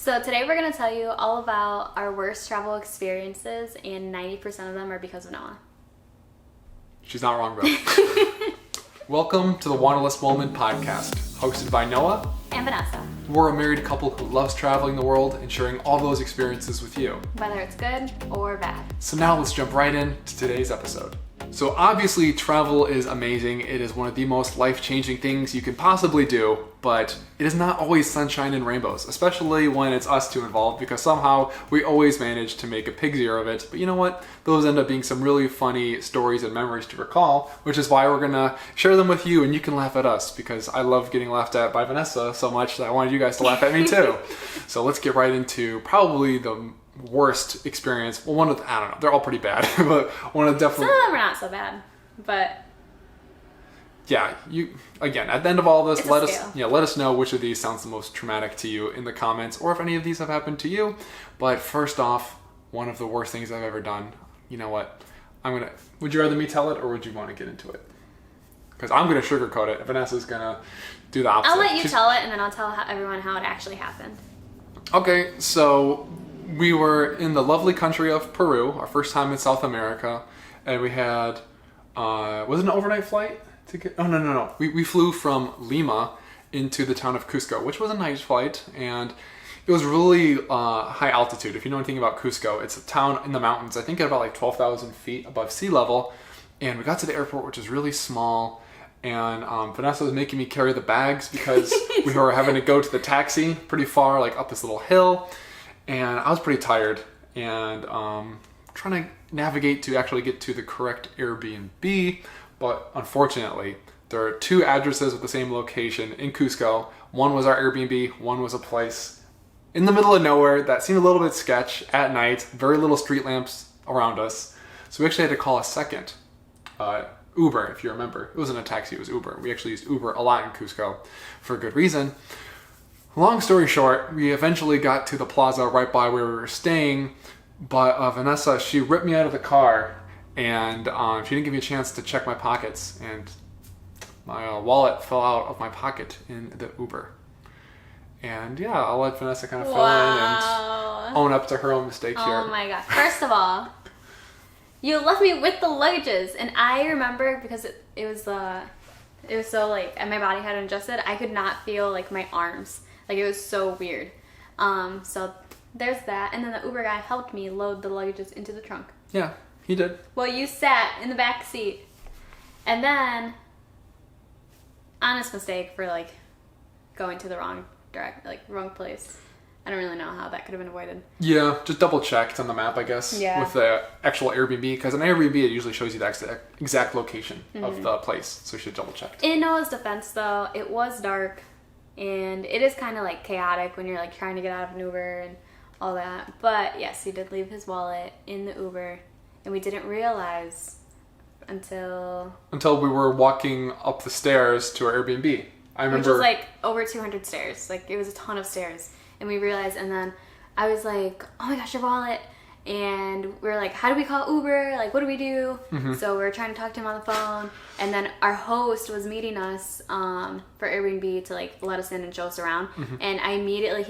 So today we're going to tell you all about our worst travel experiences, and 90% of them are because of Noah. She's not wrong, bro. Welcome to the Wanderlust Woman podcast, hosted by Noah and Vanessa. We're a married couple who loves traveling the world and sharing all those experiences with you, whether it's good or bad. So now let's jump right into today's episode. So obviously travel is amazing. It is one of the most life-changing things you can possibly do, but it is not always sunshine and rainbows, especially when it's us two involved, because somehow we always manage to make a pig's ear of it. But you know what? Those end up being some really funny stories and memories to recall, which is why we're gonna share them with you, and you can laugh at us, because I love getting laughed at by Vanessa so much that I wanted you guys to laugh at me too. So let's get right into probably the worst experience. Well, I don't know, they're all pretty bad, but one of definitely... Some of them are not so bad, but... Yeah, again, at the end of all this, let us know which of these sounds the most traumatic to you in the comments, or if any of these have happened to you. But first off, one of the worst things I've ever done. You know what? Would you rather me tell it, or would you want to get into it? Because I'm gonna sugarcoat it. Vanessa's gonna do the opposite. I'll let you tell it, and then I'll tell everyone how it actually happened. Okay, so we were in the lovely country of Peru, our first time in South America, and we had, was it an overnight flight? No. We flew from Lima into the town of Cusco, which was a nice flight, and it was really high altitude. If you know anything about Cusco, it's a town in the mountains, I think at about like 12,000 feet above sea level, and we got to the airport, which is really small, and Vanessa was making me carry the bags because we were having to go to the taxi pretty far, like up this little hill, and I was pretty tired, and trying to navigate to actually get to the correct Airbnb. But unfortunately, there are two addresses with the same location in Cusco. One was our Airbnb, one was a place in the middle of nowhere that seemed a little bit sketch at night, very little street lamps around us. So we actually had to call a second Uber, if you remember. It wasn't a taxi, it was Uber. We actually used Uber a lot in Cusco for a good reason. Long story short, we eventually got to the plaza right by where we were staying, but Vanessa, she ripped me out of the car, and she didn't give me a chance to check my pockets, and my wallet fell out of my pocket in the Uber. And yeah, I'll let Vanessa kind of fill in and own up to her own mistake here. Oh my gosh. First of all, you left me with the luggages, and I remember because it was so like, and my body hadn't adjusted, I could not feel like my arms. Like it was so weird. So there's that, and then the Uber guy helped me load the luggages into the trunk. Yeah. He did. Well, you sat in the back seat. And then, honest mistake for like going to the wrong place. I don't really know how that could have been avoided. Yeah, just double checked on the map, I guess, with the actual Airbnb. Because an Airbnb, it usually shows you the exact location of the place. So you should double check. In Noah's defense, though, it was dark. And it is kind of like chaotic when you're like trying to get out of an Uber and all that. But yes, he did leave his wallet in the Uber. And we didn't realize until we were walking up the stairs to our Airbnb. I remember, which was like over 200 stairs. Like it was a ton of stairs. And we realized, and then I was like, oh my gosh, your wallet. And we were like, how do we call Uber? Like, what do we do? Mm-hmm. So we were trying to talk to him on the phone. And then our host was meeting us for Airbnb to like let us in and show us around. Mm-hmm. And I immediately,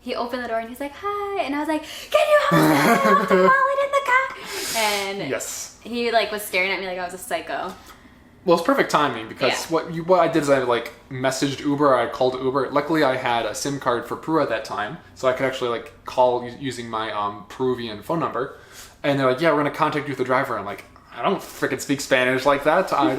he opened the door and he's like, hi. And I was like, can you help me? I left the wallet in the car. And yes, he like was staring at me like I was a psycho. Well, it's perfect timing because what I did is I like messaged Uber. I called Uber. Luckily, I had a SIM card for Peru at that time, so I could actually like call using my Peruvian phone number. And they're like, "Yeah, we're gonna contact you with the driver." I'm like, I don't freaking speak Spanish like that. I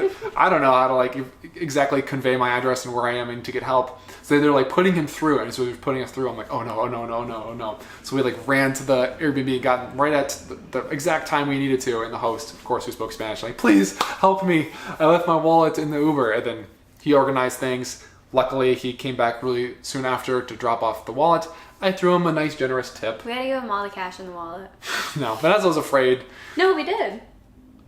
don't know how to like exactly convey my address and where I am and to get help. So they're like putting him through, and so they're putting us through. I'm like, oh no. So we like ran to the Airbnb, got right at the exact time we needed to, and the host, of course, who spoke Spanish, like, please help me. I left my wallet in the Uber, and then he organized things. Luckily, he came back really soon after to drop off the wallet. I threw him a nice, generous tip. We had to give him all the cash in the wallet. No, Vanessa was afraid. No, we did.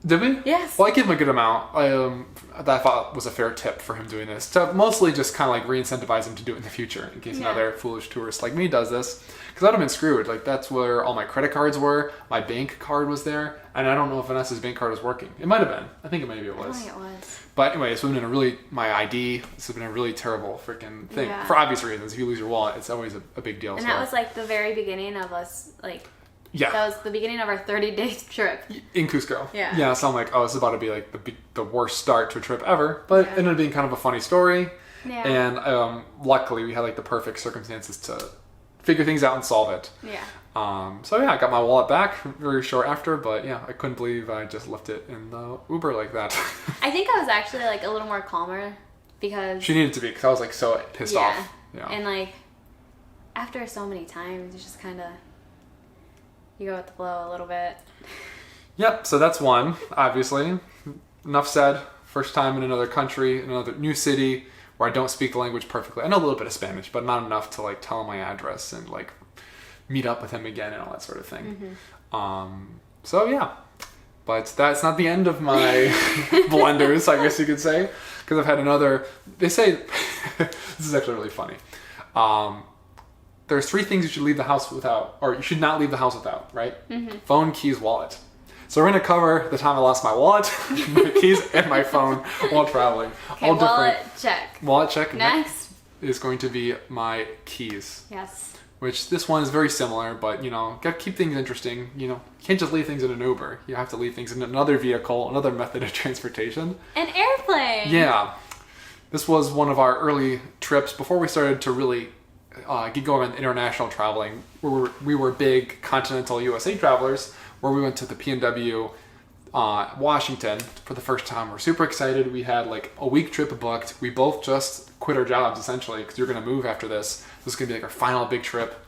Did we? Yes. Well, I give him a good amount. That I thought was a fair tip for him doing this. To mostly just kind of like re-incentivize him to do it in the future in case another foolish tourist like me does this. Because I'd have been screwed. Like, that's where all my credit cards were. My bank card was there. And I don't know if Vanessa's bank card was working. It might have been. I think maybe it was. I think it was. But anyway, this would have been my ID, this would have been a really terrible freaking thing. Yeah. For obvious reasons. If you lose your wallet, it's always a big deal. And that was like the very beginning of us, like, that was the beginning of our 30-day trip. In Cusco. Yeah. Yeah, so I'm like, oh, this is about to be like the worst start to a trip ever. But it ended up being kind of a funny story. Yeah. And luckily, we had like the perfect circumstances to figure things out and solve it. Yeah. So yeah, I got my wallet back very short after, but yeah, I couldn't believe I just left it in the Uber like that. I think I was actually like a little more calmer because She needed to be, because I was like so pissed off. Yeah. And like after so many times, it's just kind of, you go with the flow a little bit. Yep, so that's one, obviously. Enough said. First time in another country, in another new city where I don't speak the language perfectly. I know a little bit of Spanish, but not enough to like tell him my address and like meet up with him again and all that sort of thing. So yeah, but that's not the end of my blunders, I guess you could say, because I've had another. They say this is actually really funny. There's 3 things you should leave the house without, or you should not leave the house without, right? Phone, keys, wallet. So we're going to cover the time I lost my wallet, my keys, and my phone while traveling. Okay, all wallet different. check. Wallet check. Next is going to be my keys. Yes. Which this one is very similar, but you know, gotta keep things interesting. You know, you can't just leave things in an Uber. You have to leave things in another vehicle, another method of transportation. An airplane. Yeah. This was one of our early trips before we started to really get going on international traveling. We were big continental USA travelers, where we went to the PNW Washington for the first time. We're super excited. We had like a week trip booked. We both just quit our jobs essentially because we were going to move after this. This is going to be like our final big trip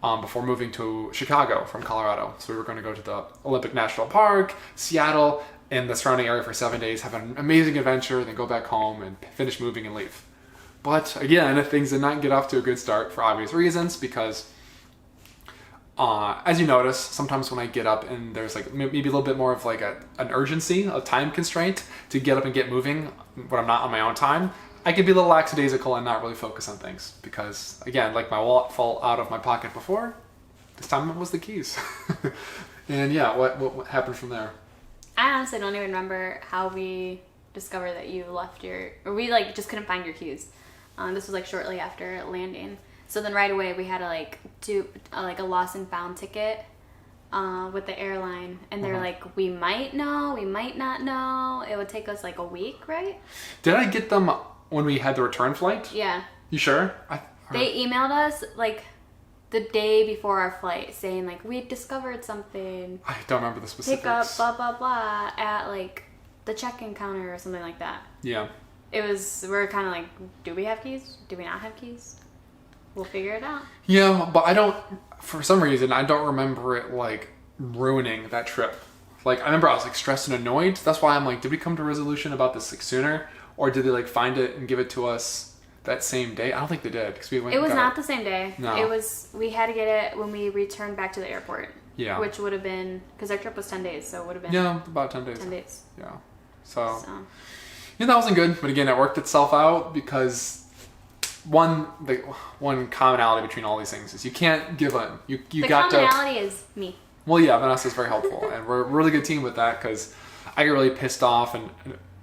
before moving to Chicago from Colorado. So we were going to go to the Olympic National Park, Seattle, and the surrounding area for 7 days, have an amazing adventure, then go back home and finish moving and leave. But again, things did not get off to a good start for obvious reasons because as you notice, sometimes when I get up and there's like maybe a little bit more of like an urgency, a time constraint to get up and get moving when I'm not on my own time, I can be a little lackadaisical and not really focus on things because, again, like my wallet fell out of my pocket before, this time it was the keys. And yeah, what happened from there? I honestly don't even remember how we discovered that you left or we like just couldn't find your keys. This was like shortly after landing. So then right away we had to like do like a lost and found ticket with the airline, and they're like, we might know, we might not know. It would take us like a week, right? Did I get them when we had the return flight? Yeah. You sure? They emailed us like the day before our flight saying like, we discovered something. I don't remember the specifics. Pick up blah blah blah at like the check-in counter or something like that. Yeah. We're kind of like, do we have keys? Do we not have keys? We'll figure it out. Yeah, but for some reason, I don't remember it like ruining that trip. Like, I remember I was like stressed and annoyed. That's why I'm like, did we come to a resolution about this like sooner? Or did they like find it and give it to us that same day? I don't think they did because we went. It was not the same day. No. We had to get it when we returned back to the airport. Yeah. Which would have been, because our trip was 10 days, so it would have been. Yeah, about 10 days. 10 days. Yeah. So. Yeah, that wasn't good. But again, it worked itself out because one commonality between all these things is you can't give in. You the got to. The commonality is me. Well, yeah, Vanessa's very helpful, and we're a really good team with that because I get really pissed off and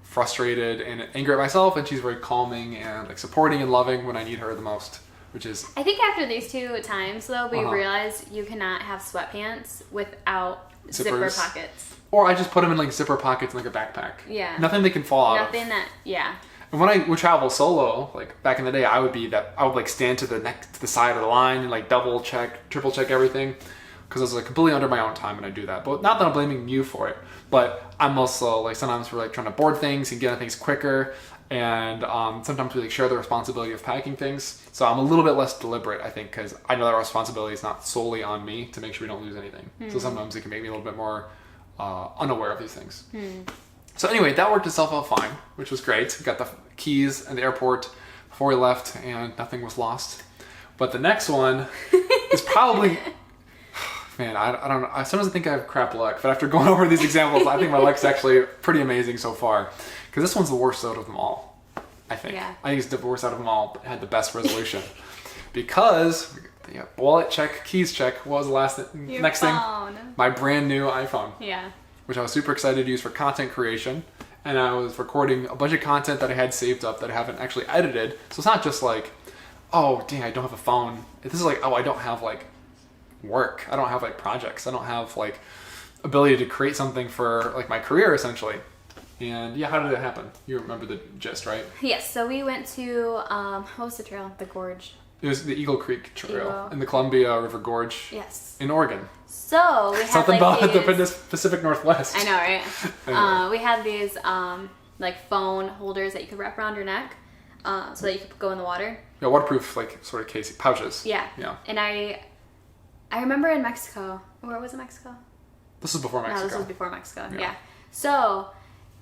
frustrated and angry at myself, and she's very calming and like supporting and loving when I need her the most, which is. I think after these 2 times though, we realized you cannot have sweatpants without zipper pockets. Or I just put them in like zipper pockets in like a backpack. Yeah. Nothing they can fall out of. Nothing that, yeah. And when I would travel solo, like back in the day, I would like stand to the side of the line and like double check, triple check everything, because I was like completely under my own time when I do that. But not that I'm blaming you for it, but I'm also like sometimes we're like trying to board things and get on things quicker, and sometimes we like share the responsibility of packing things. So I'm a little bit less deliberate, I think, because I know that responsibility is not solely on me to make sure we don't lose anything. So sometimes it can make me a little bit more unaware of these things. So anyway, that worked itself out fine, which was great. We got the keys in the airport before we left, and nothing was lost. But the next one is probably... Man, I don't know. I sometimes think I have crap luck, but after going over these examples, I think my luck's actually pretty amazing so far. Because this one's the worst out of them all, I think. Yeah. I think it's the worst out of them all, but had the best resolution. Because, wallet check, keys check, what was the next phone. thing? My brand new iPhone. Yeah. Which I was super excited to use for content creation. And I was recording a bunch of content that I had saved up that I haven't actually edited. So it's not just like, oh, dang, I don't have a phone. This is like, oh, I don't have like work. I don't have like projects. I don't have like ability to create something for like my career essentially. And yeah, how did it happen? You remember the gist, right? Yes. So we went to, what was the trail? The gorge. It was the Eagle Creek Trail Eagle. in the Columbia River Gorge. Yes. In Oregon. So we had Something like about these, the Pacific Northwest. I know, right? Anyway. We had these like phone holders that you could wrap around your neck, so that you could go in the water. Yeah, waterproof like sort of casing pouches. Yeah. Yeah. And I remember in Mexico. Where was it? Mexico? This was before Mexico. No, this was before Mexico. Yeah. Yeah. So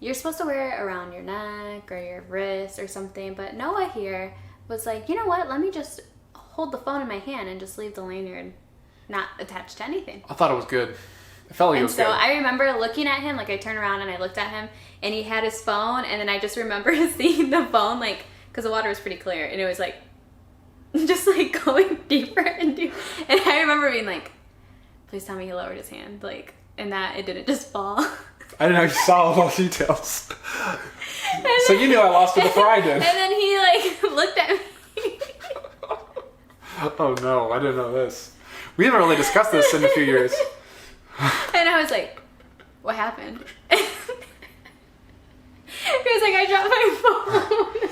you're supposed to wear it around your neck or your wrist or something, but Noah here was like, you know what? Let me just hold the phone in my hand and just leave the lanyard not attached to anything. I thought it was good. It felt like it And was so good. I remember looking at him, like I turned around and I looked at him and he had his phone, and then I just remember seeing the phone, like, because the water was pretty clear and it was like, just like going deeper and deeper. And I remember being like, please tell me he lowered his hand, like, and that it didn't just fall. I didn't know you saw all those details. So you knew I lost it before I did. And then he like looked at me. Oh no, I didn't know this. We haven't really discussed this in a few years. And I was like, what happened? He was like, I dropped my phone.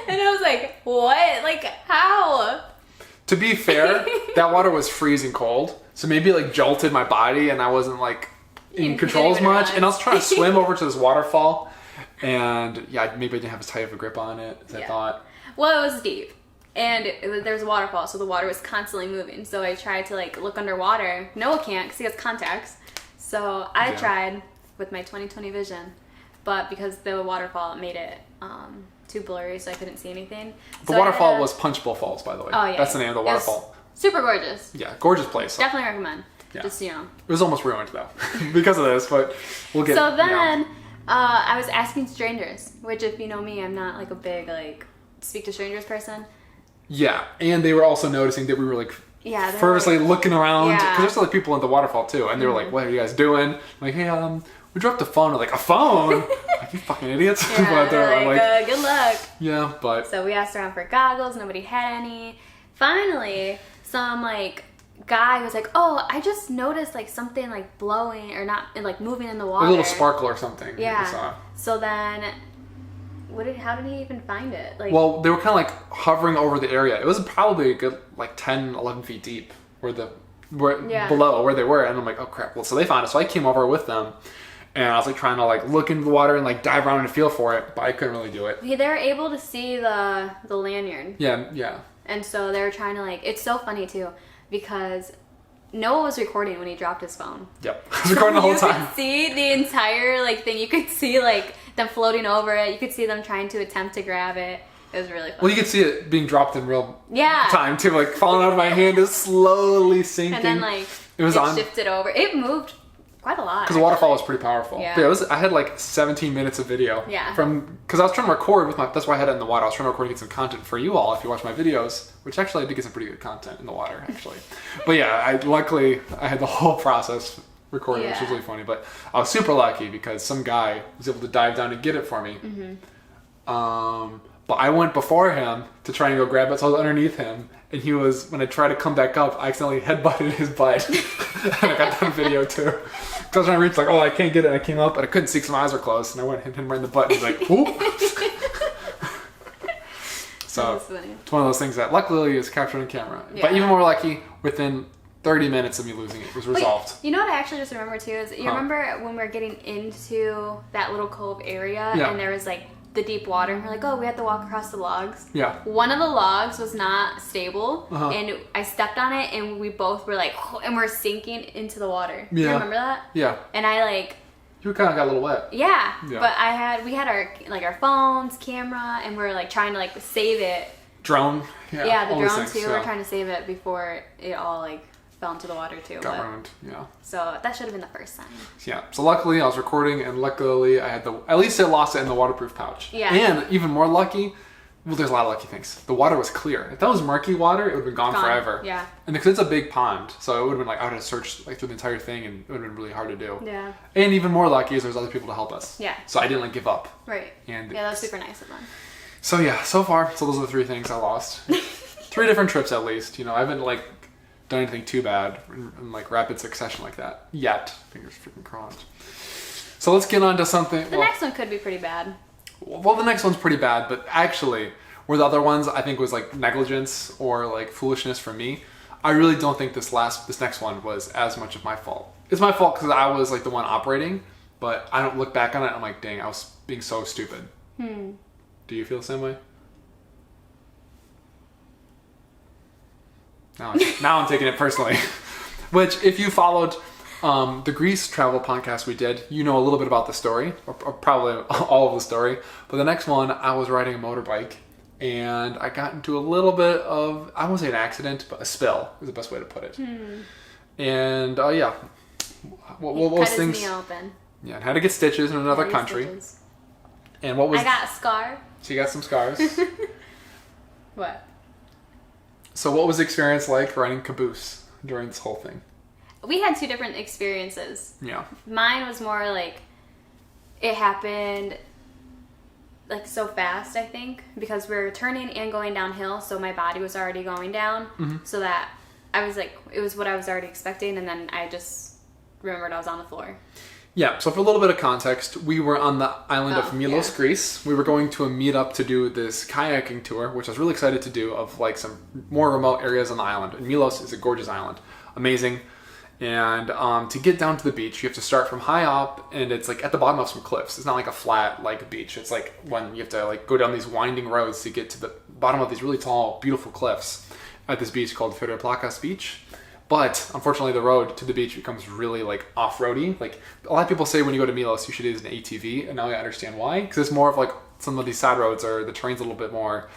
And I was like, what? Like, how? To be fair, that water was freezing cold. So maybe it like jolted my body and I wasn't like in You control didn't as even much. realize. And I was trying to swim over to this waterfall. And yeah, maybe I didn't have as tight of a grip on it as I thought. Well, it was deep. And there was a waterfall, so the water was constantly moving. So I tried to like look underwater. Noah can't because he has contacts. So I tried with my 20/20 vision. But because the waterfall made it too blurry, so I couldn't see anything. The So waterfall was Punchbowl Falls, by the way. Oh, yeah. That's the name of the It was waterfall. super gorgeous. Yeah, gorgeous place. Definitely recommend. Yeah. Just, you know. It was almost ruined though because of this, but we'll get. So then I was asking strangers, which if you know me, I'm not like a big like speak to strangers person. Yeah, and they were also noticing that we were like Yeah, they're fervently like- looking around because Yeah. there's other people at the waterfall too, and they were like, "What are you guys doing?" I'm like, "Hey, we dropped a phone." I'm like, "A phone? Like, you fucking idiots!" Yeah, But they're they're like, good luck. "Yeah, but So we asked around for goggles. Nobody had any. Finally, some like guy was like, "Oh, I just noticed like something like blowing or not, and, like moving in the water." a little sparkle or something." I Yeah. saw. So then, how did he even find it? Like, Well, they were kind of like hovering over the area. It was probably a good like 10, 11 feet deep Yeah. below where they were, and I'm like, "Oh crap!" Well, so they found it. So I came over with them. And I was like trying to like look into the water and like dive around and feel for it, but I couldn't really do it. they were able to see the lanyard. Yeah. And so they were trying to like, it's so funny too, because Noah was recording when he dropped his phone. Yep. I was recording the whole time. You could see the entire like thing. You could see like them floating over it. You could see them trying to attempt to grab it. It was really fun. Well, you could see it being dropped in real Yeah. time too, like falling out of my hand is slowly sinking. And then like It was on- shifted over. It moved quite a lot. Because the waterfall was pretty powerful. Yeah. But I had like 17 minutes of video. Yeah. Because I was trying to record with that's why I had it in the water. I was trying to record and get some content for you all if you watch my videos, which actually I did get some pretty good content in the water actually. But yeah, luckily I had the whole process recorded, which was Yeah. really funny. But I was super lucky because some guy was able to dive down and get it for me. Mm-hmm. But I went before him to try and go grab it, so I was underneath him. And he was, when I tried to come back up, I accidentally headbutted his butt. And I got that on video too. Because I was trying to reach, like, oh, I can't get it. And I came up, but I couldn't see because my eyes were closed. And I went and hit him right in the butt. And he's like, ooh. So That was funny. it's one of those things that luckily is captured on camera. But Yeah. even more lucky, within 30 minutes of me losing it, it was resolved. Wait, you know what I actually just remember too is you Huh. remember when we were getting into that little cove area Yeah. and there was like the deep water and we're like, oh, we have to walk across the logs. Yeah. One of the logs was not stable Uh-huh. and I stepped on it and we both were like, and we're sinking into the water. Do you Yeah. remember that? Yeah. And I like, You kind of got a little wet. yeah, Yeah. but we had our phones, camera, and we're like trying to like save it. Drone. Yeah, the all these drone things, too. yeah. We're trying to save it before it all like fell into the water too. Got ruined. Yeah. So that should have been the first sign. Yeah. So luckily I was recording, and luckily I had at least I lost it in the waterproof pouch. Yeah. And even more lucky, well, there's a lot of lucky things. The water was clear. If that was murky water, it would have been gone forever. Yeah. And because it's a big pond, so it would have been like I would have searched like through the entire thing, and it would have been really hard to do. Yeah. And even more lucky is there's other people to help us. Yeah. So I didn't like give up. Right. And yeah, that was super nice of them. So yeah, so far, so those are the 3 things I lost. 3 different trips at least. You know, I haven't like done anything too bad in like rapid succession like that yet. Fingers freaking crossed. So let's get on to something. The next one could be pretty bad. Well, the next one's pretty bad, but actually, where the other ones I think was like negligence or like foolishness for me, I really don't think this next one was as much of my fault. It's my fault because I was like the one operating, but I don't look back on it. I'm like, dang, I was being so stupid. Do you feel the same way? Now I'm taking it personally. Which, if you followed the Greece travel podcast we did, you know a little bit about the story, or probably all of the story. But the next one, I was riding a motorbike, and I got into a little bit of, I won't say an accident, but a spill is the best way to put it. And yeah, what was cut things? His knee open. Yeah, and had to get stitches in another country. Stitches. And what was? I got a scar. She got some scars. What? So what was the experience like riding caboose during this whole thing? We had 2 different experiences. Yeah. Mine was more like, it happened like so fast, I think, because we were turning and going downhill, so my body was already going down, so that I was like, it was what I was already expecting, and then I just remembered I was on the floor. Yeah, so for a little bit of context, we were on the island of Milos, Greece. We were going to a meetup to do this kayaking tour, which I was really excited to do, of like some more remote areas on the island. And Milos is a gorgeous island. Amazing. And to get down to the beach, you have to start from high up, and it's like at the bottom of some cliffs. It's not like a flat like beach. It's like when you have to like go down these winding roads to get to the bottom of these really tall, beautiful cliffs at this beach called Feroplakas Beach. But unfortunately, the road to the beach becomes really like off-roady. Like a lot of people say when you go to Milos, you should use an ATV, and now I understand why. Because it's more of like some of these side roads, or the terrain's a little bit more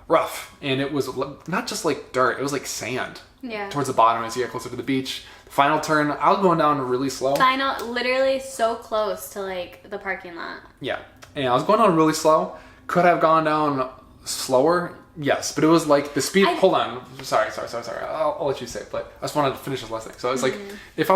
rough, and it was not just like dirt; it was like sand. Yeah. Towards the bottom as you get closer to the beach. The final turn, I was going down really slow. Literally so close to like the parking lot. Yeah, and I was going down really slow. Could I have gone down slower? Yes, but it was like the speed. Hold on, sorry. I'll let you say it, but I just wanted to finish this last thing. So it was like, if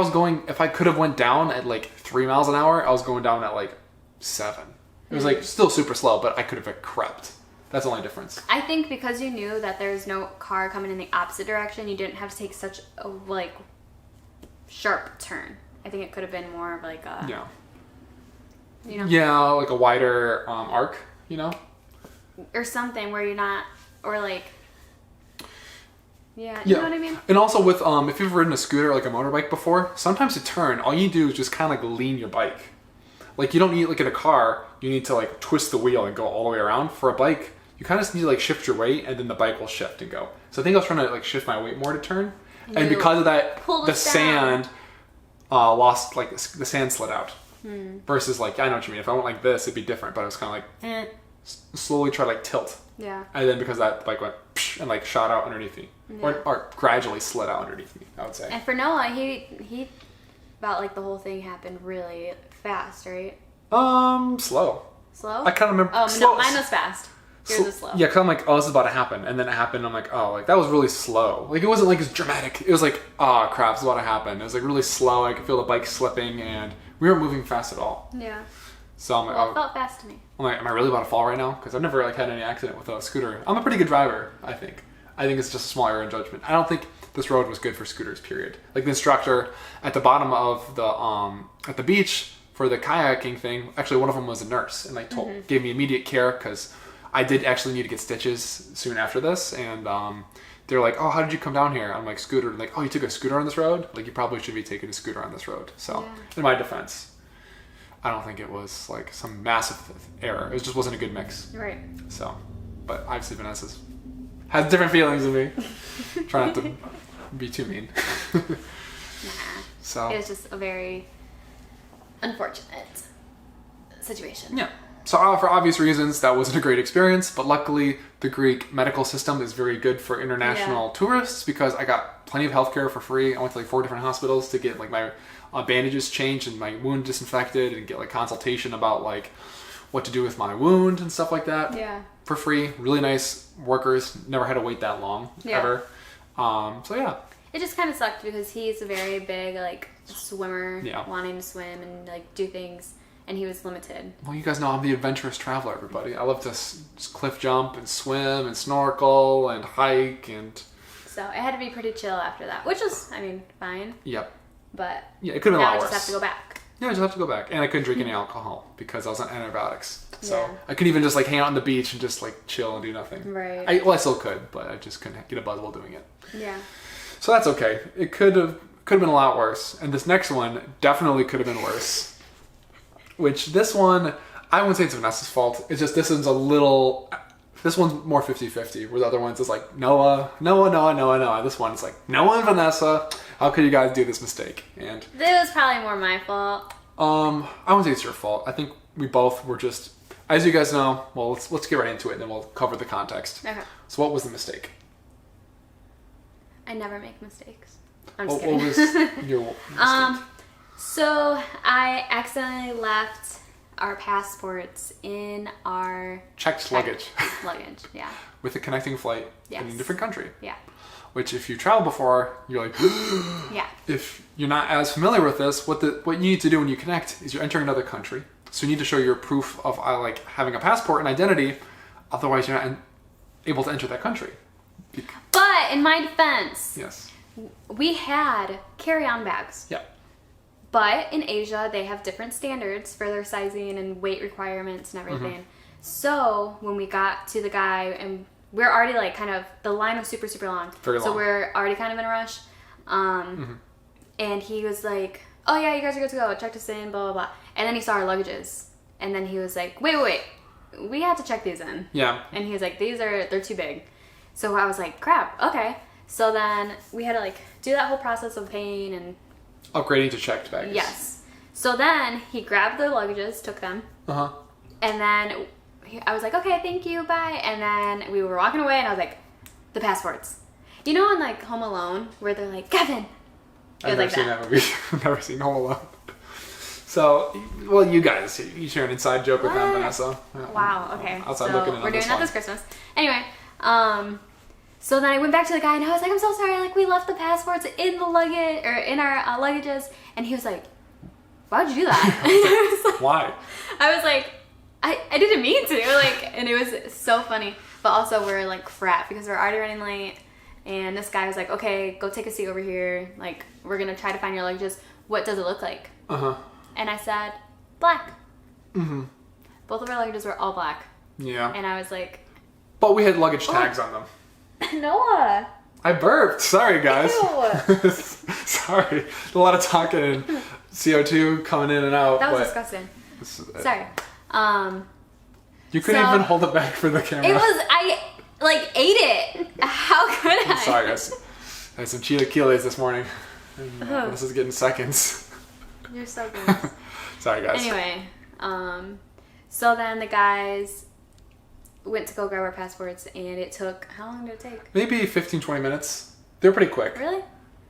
I could have went down at like 3 miles an hour, I was going down at like 7. It was like still super slow, but I could have crept. That's the only difference. I think because you knew that there was no car coming in the opposite direction, you didn't have to take such a like sharp turn. I think it could have been more of like a yeah, like a wider arc, or something where you're not. Or like, you know what I mean? And also with, if you've ridden a scooter or like a motorbike before, sometimes to turn, all you do is just kind of like lean your bike. Like you don't need, like in a car, you need to like twist the wheel and go all the way around. For a bike, you kind of just need to like shift your weight, and then the bike will shift and go. So I think I was trying to like shift my weight more to turn. And because of that, the sand lost, like the sand slid out. Versus like, I know what you mean. If I went like this, it'd be different, but I was kind of like, slowly try to like tilt. Yeah. And then because that bike went and like shot out underneath me, or gradually slid out underneath me, I would say. And for Noah, he felt like the whole thing happened really fast, right? Slow. Slow? I kind of remember. Oh slow. no, mine was fast. Yours was slow. Yeah, because I'm like, oh, this is about to happen, and then it happened. I'm like, oh, like that was really slow. Like it wasn't like as dramatic. It was like, oh crap, it's about to happen. It was like really slow. I could feel the bike slipping, and we weren't moving fast at all. Yeah. So I'm like, well, it felt fast to me. I'm like, am I really about to fall right now? Because I've never like had any accident with a scooter. I'm a pretty good driver, I think. I think it's just a small error in judgment. I don't think this road was good for scooters, period. Like the instructor at the bottom of the at the beach for the kayaking thing, actually one of them was a nurse, and like gave me immediate care because I did actually need to get stitches soon after this, and they're like, oh, how did you come down here? I'm like, scooter. And like, oh, you took a scooter on this road? Like you probably should be taking a scooter on this road. So in my defense, I don't think it was like some massive error. It just wasn't a good mix. Right. So, but obviously Vanessa has different feelings than me. Try not to be too mean. So it was just a very unfortunate situation. Yeah. So for obvious reasons, that wasn't a great experience, but luckily the Greek medical system is very good for international tourists because I got plenty of healthcare for free. I went to like 4 different hospitals to get like my bandages changed and my wound disinfected and get like consultation about like what to do with my wound and stuff like that. Yeah. For free. Really nice workers. Never had to wait that long ever. So yeah. It just kind of sucked because he's a very big like swimmer, wanting to swim and like do things. And he was limited. Well, you guys know I'm the adventurous traveler, everybody. I love to just cliff jump and swim and snorkel and hike and... So it had to be pretty chill after that, which was, I mean, fine. Yep. But yeah, it could have been a lot worse. Now I just have to go back. Yeah, I just have to go back. And I couldn't drink any alcohol because I was on antibiotics. So Yeah. I couldn't even just like hang out on the beach and just like chill and do nothing. Right. I still could, but I just couldn't get a buzz while doing it. Yeah. So that's okay. It could have been a lot worse. And this next one definitely could have been worse. Which this one, I wouldn't say it's Vanessa's fault. It's just this one's more 50-50. Where the other one's is like Noah. This one's like Noah and Vanessa. How could you guys do this mistake? And it was probably more my fault. I wouldn't say it's your fault. I think we both were just, as you guys know. Well, let's get right into it, and then we'll cover the context. Okay. So, what was the mistake? I never make mistakes. I'm just What kidding. was your mistake? So I accidentally left our passports in our Checked luggage. Luggage, yeah. With a connecting flight in a Yes. different country. Yeah. Which, if you traveled before, you're like, Yeah. if you're not as familiar with this, what you need to do when you connect is you're entering another country. So you need to show your proof of like having a passport and identity. Otherwise, you're not able to enter that country. But in my defense, Yes. we had carry-on bags. Yeah. But in Asia, they have different standards for their sizing and weight requirements and everything. Mm-hmm. So when we got to the guy, and we're already like kind of, the line was super, super long. Very long. So we're already kind of in a rush. And he was like, oh yeah, you guys are good to go. Check this in, blah, blah, blah. And then he saw our luggages. And then he was like, wait. We have to check these in. Yeah. And he was like, they're too big. So I was like, crap, okay. So then we had to like do that whole process of paying and Upgrading to checked bags. yes. So then he grabbed the luggages, took them, Uh-huh. and then I was like, okay, thank you, bye. And then we were walking away, and I was like, the passports. You know in like Home Alone where they're like, Kevin. I've never seen that movie. I've never seen Home Alone. So, well, you guys, you share an inside joke with them, Vanessa. Wow, okay. Outside so looking in on we're doing this that one. this Christmas. Anyway, so then I went back to the guy and I was like, I'm so sorry, like we left the passports in the luggage, or in our luggages. And he was like, why'd you do that? And I was like, Why? I was like, I didn't mean to, like, and it was so funny. But also we're like crap because we're already running late. And this guy was like, okay, go take a seat over here. Like, we're gonna try to find your luggages. What does it look like? Uh-huh. And I said, black. Mm-hmm. Both of our luggages were all black. Yeah. And I was like, But we had luggage tags on them. Noah. I burped. Sorry, guys. Ew. Sorry. A lot of talking and CO2 coming in and out. That was but disgusting. it's- Sorry. You couldn't So- even hold it back for the camera. It was, I like ate it. How could I? Sorry, guys. I had some chilaquiles this morning. And, this is getting seconds. You're so gross. Sorry, guys. Anyway, so then the guys went to go grab our passports, and it took, how long did it take? Maybe 15, 20 minutes. They're pretty quick. Really?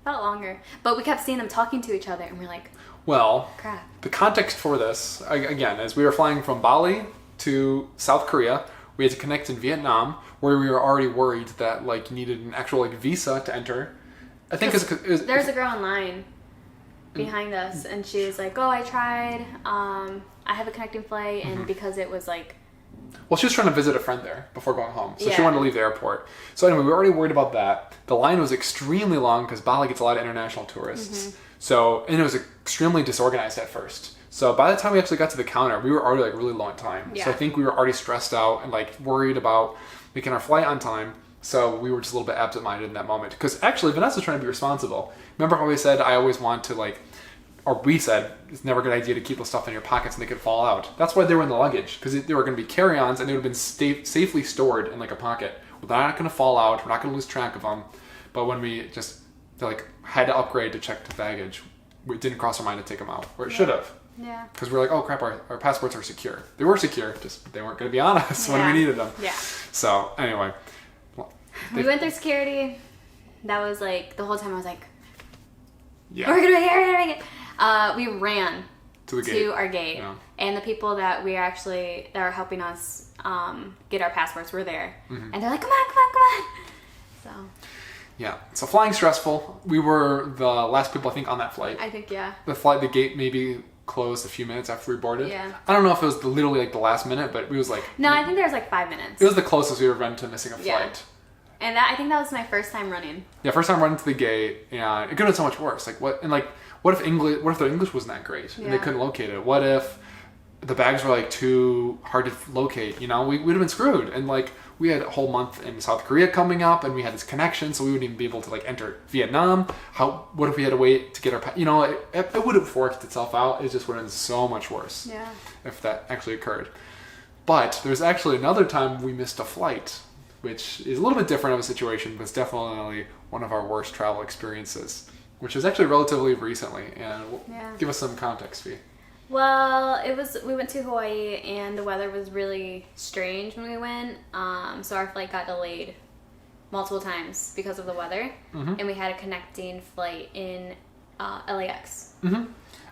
Felt longer. But we kept seeing them talking to each other, and we're like, Well, crap. the context for this, again, as we were flying from Bali to South Korea, we had to connect in Vietnam, where we were already worried that like you needed an actual like visa to enter. I think There's a girl in line behind us, and she was like, oh, I tried. I have a connecting flight, and because it was like, well, she was trying to visit a friend there before going home, so she Yeah. wanted to leave the airport. So anyway, we were already worried about that. The line was extremely long because Bali gets a lot of international tourists. So, and it was extremely disorganized at first. So by the time we actually got to the counter, we were already like really low on time. Yeah. So I think we were already stressed out and like worried about making our flight on time. So we were just a little bit absent-minded in that moment. Because actually, Vanessa was trying to be responsible. Remember how we said I always want to like, or we said it's never a good idea to keep the stuff in your pockets and they could fall out. That's why they were in the luggage, because they were going to be carry-ons and they would have been safely stored in like a pocket. Well, they're not going to fall out. We're not going to lose track of them. But when we just like had to upgrade to check the baggage, it didn't cross our mind to take them out, or it should have. Yeah. Because we were like, oh crap, our passports are secure. They were secure, just they weren't going to be on us when we needed them. Yeah. So anyway. We went through security. That was like, the whole time I was like, yeah. we're going to make it. We ran to our gate. Yeah. And the people that are helping us get our passports were there. Mm-hmm. And they're like, come on. So. Yeah. So flying stressful. We were the last people, I think, on that flight. I think, yeah. The gate maybe closed a few minutes after we boarded. Yeah. I don't know if it was literally like the last minute, but it was like... No, I think there was like 5 minutes. It was the closest we ever been to missing a flight. Yeah. And I think that was my first time running. Yeah, first time running to the gate, and it could have been so much worse. Like what if their English wasn't that great and they couldn't locate it? What if the bags were like too hard to locate? You know, we'd have been screwed. And like we had a whole month in South Korea coming up, and we had this connection, so we wouldn't even be able to like enter Vietnam. What if we had to wait to get our? You know, it would have worked itself out. It just would have been so much worse. Yeah. If that actually occurred. But there's actually another time we missed a flight, which is a little bit different of a situation, but it's definitely one of our worst travel experiences, which is actually relatively recently. And give us some context, Fee. Well, we went to Hawaii, and the weather was really strange when we went. So our flight got delayed multiple times because of the weather, and we had a connecting flight in LAX. Mm-hmm. And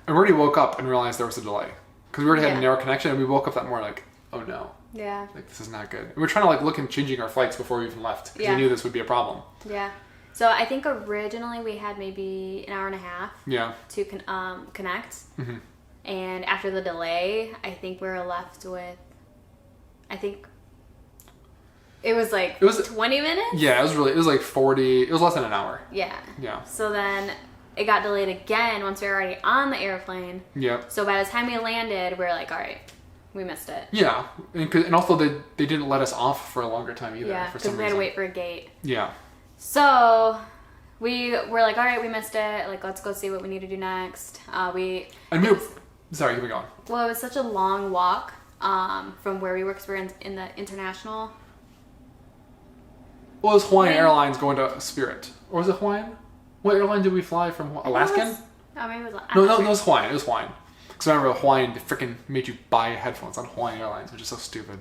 we already woke up and realized there was a delay because we already had a narrow connection, and we woke up that morning like, oh no. Yeah. Like, this is not good. And we were trying to like look and changing our flights before we even left because we knew this would be a problem. Yeah. So I think originally we had maybe an hour and a half. Yeah. To connect. Mm-hmm. And after the delay, I think we were left with, it was 20 minutes? Yeah, it was like 40, it was less than an hour. Yeah. Yeah. So then it got delayed again once we were already on the airplane. Yep. So by the time we landed, we were like, all right, we missed it. Yeah. And also they didn't let us off for a longer time either. Yeah, because we had to wait for a gate. Yeah. So we were like, all right, we missed it. Like, let's go see what we need to do next. Sorry, keep going. Well, it was such a long walk from where we were, because we were in the international. Well, it was Hawaiian Airlines going to Spirit. Or was it Hawaiian? What airline did we fly from? Alaskan? Maybe it was. No, it was Hawaiian. It was Hawaiian. Because I remember Hawaiian freaking made you buy headphones on Hawaiian Airlines, which is so stupid.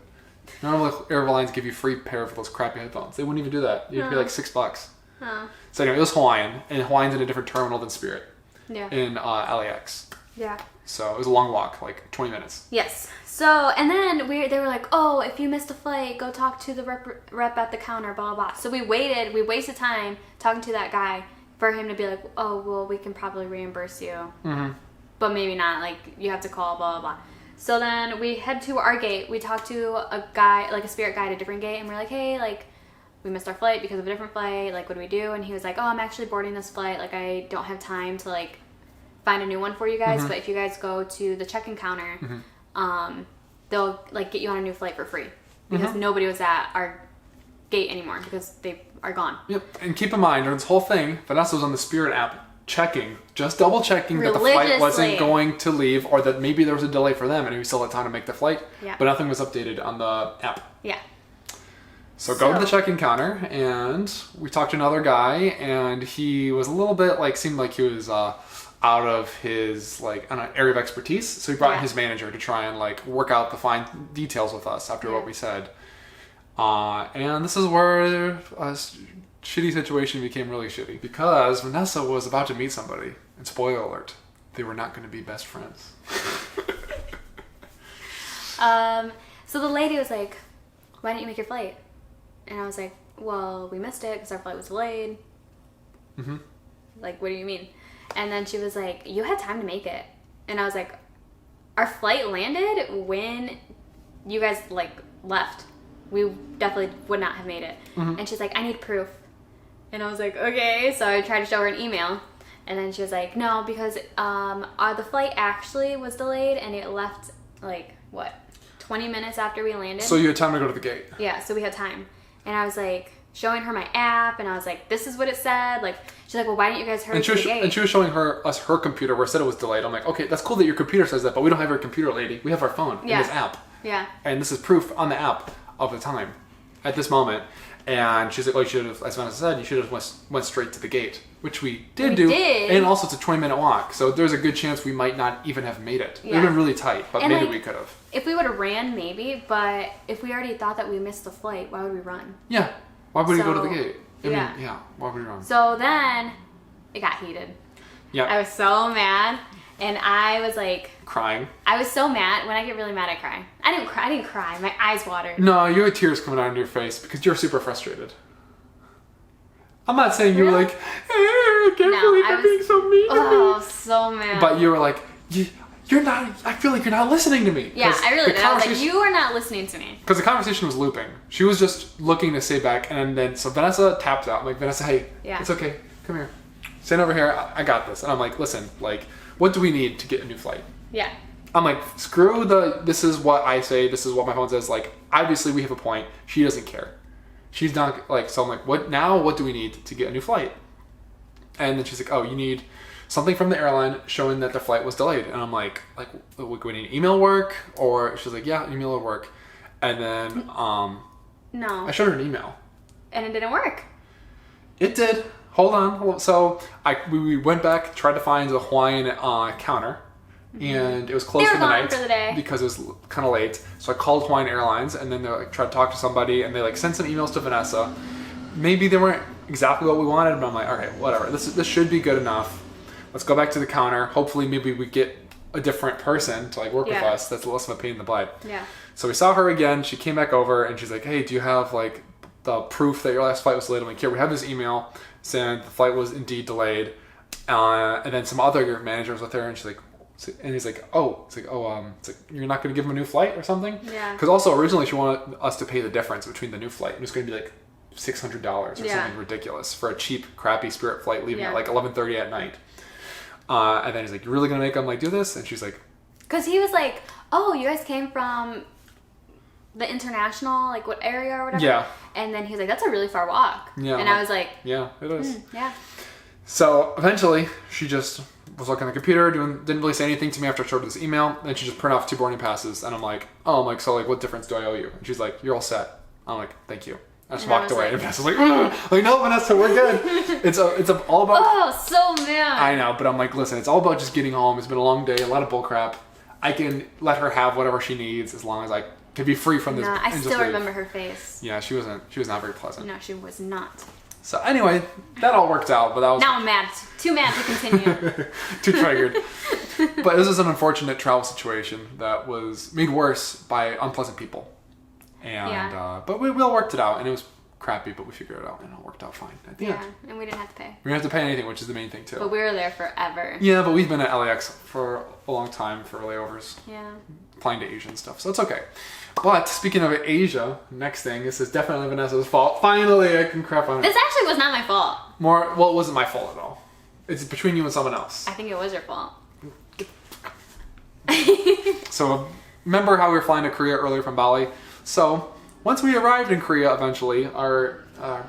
Normally, airlines give you free pair of those crappy headphones. They wouldn't even do that. You'd pay like $6. Oh. So anyway, it was Hawaiian, and Hawaiian's in a different terminal than Spirit. Yeah. In LAX. Yeah. So it was a long walk, like 20 minutes. Yes. So, and then they were like, oh, if you missed a flight, go talk to the rep at the counter, blah, blah, blah. So we wasted time talking to that guy for him to be like, oh, well, we can probably reimburse you. Mm-hmm. But maybe not, like, you have to call, blah, blah, blah. So then we head to our gate. We talked to a guy, like a Spirit guy at a different gate, and we're like, hey, like, we missed our flight because of a different flight. Like, what do we do? And he was like, oh, I'm actually boarding this flight. Like, I don't have time to, like, find a new one for you guys. But if you guys go to the check-in counter, they'll, like, get you on a new flight for free. Because nobody was at our gate anymore because they are gone. Yep. And keep in mind, during this whole thing, Vanessa was on the Spirit app just double checking that the flight wasn't going to leave, or that maybe there was a delay for them and we still had time to make the flight. Yeah. But nothing was updated on the app. Yeah. So go to the check-in counter, and we talked to another guy, and he was a little bit seemed like he was out of his area of expertise. So he brought in his manager to try and work out the fine details with us after what we said. And this is where a shitty situation became really shitty, because Vanessa was about to meet somebody, and spoiler alert, they were not going to be best friends. So the lady was like, why didn't you make your flight? And I was like, well, we missed it because our flight was delayed. Mm-hmm. Like, what do you mean? And then she was like, you had time to make it. And I was like, our flight landed when you guys left. We definitely would not have made it. And she's like, I need proof. And I was like, okay. So I tried to show her an email. And then she was like, no, because the flight actually was delayed, and it left 20 minutes after we landed. So you had time to go to the gate. Yeah, so we had time. And I was like showing her my app, and I was like, this is what it said. She's like, well, why didn't you guys hurry to the gate? And she was showing us her computer where it said it was delayed. I'm like, okay, that's cool that your computer says that, but we don't have your computer, lady. We have our phone in this app. Yeah. And this is proof on the app of the time at this moment. And she's like, oh, you should have, as Vanessa said, you should have went straight to the gate, which we did. And also it's a 20-minute walk, so there's a good chance we might not even have made it. It would have been really tight, but maybe we could have. If we would have ran, maybe, but if we already thought that we missed the flight, why would we run? Yeah. Why would we go to the gate? I mean, yeah. Why would we run? So then it got heated. Yeah. I was so mad, and I was like crying. I was so mad. When I get really mad, I cry. I didn't cry. My eyes watered. No, you had tears coming out of your face because you're super frustrated. I'm not saying you were like, I can't believe you're being so mean to me. Oh, so mad. But you were like, you're not, I feel like you're not listening to me. Yeah, I really did. I was like, you are not listening to me. Because the conversation was looping. She was just looking to say back, and then, so Vanessa tapped out. I'm like, Vanessa, hey, it's okay. Come here. Stand over here. I got this. And I'm like, listen, like, what do we need to get a new flight? Yeah. I'm like, screw this is what I say, this is what my phone says. Like, obviously we have a point. She doesn't care. She's not, like, so I'm like, what do we need to get a new flight? And then she's like, oh, you need something from the airline showing that the flight was delayed. And I'm like, would we need email work? Or she's like, yeah, email will work. And then, no. I showed her an email. And it didn't work. It did. Hold on. So we went back, tried to find the Hawaiian counter. And it was closed for the night because it was kind of late. So I called Hawaiian Airlines, and then they tried to talk to somebody, and they sent some emails to Vanessa. Maybe they weren't exactly what we wanted, but I'm like, all right, whatever. This should be good enough. Let's go back to the counter. Hopefully, maybe we get a different person to work with us. That's less of a pain in the butt. Yeah. So we saw her again. She came back over, and she's like, hey, do you have the proof that your last flight was delayed? I'm like, here, we have this email saying the flight was indeed delayed. And then some other manager was with her, and she's like, and he's like, you're not going to give him a new flight or something? Yeah. Because also originally she wanted us to pay the difference between the new flight. It was going to be like $600 or something ridiculous for a cheap, crappy Spirit flight leaving at 11:30 at night. And then he's like, you're really going to make them do this? And she's like, because he was like, oh, you guys came from the international, what area or whatever? Yeah. And then he's like, that's a really far walk. Yeah. And I was like, yeah, it is. Yeah. So eventually she just was looking at the computer, didn't really say anything to me after I showed her this email. Then she just printed off 2 boarding passes, and I'm like, so what difference do I owe you? And she's like, you're all set. I'm like, thank you. I just walked away, and Vanessa's like, no, Vanessa, we're good. It's all about. Oh, so mad. I know, but I'm like, listen, it's all about just getting home. It's been a long day, a lot of bull crap. I can let her have whatever she needs as long as I can be free from this. Nah, I still remember her face. Yeah, she was not very pleasant. No, she was not. So anyway, that all worked out, but that was... Now I'm mad. Too mad to continue. Too triggered. But this is an unfortunate travel situation that was made worse by unpleasant people. And but we all worked it out, and it was crappy, but we figured it out, and it worked out fine at the end. And we didn't have to pay. We didn't have to pay anything, which is the main thing, too. But we were there forever. Yeah, but we've been at LAX for a long time for layovers. Yeah. Flying to Asia and stuff, so it's okay. But speaking of Asia, next thing, this is definitely Vanessa's fault. Finally, I can crap on it. This actually was not my fault. Well, it wasn't my fault at all. It's between you and someone else. I think it was your fault. So, remember how we were flying to Korea earlier from Bali? So, once we arrived in Korea eventually, our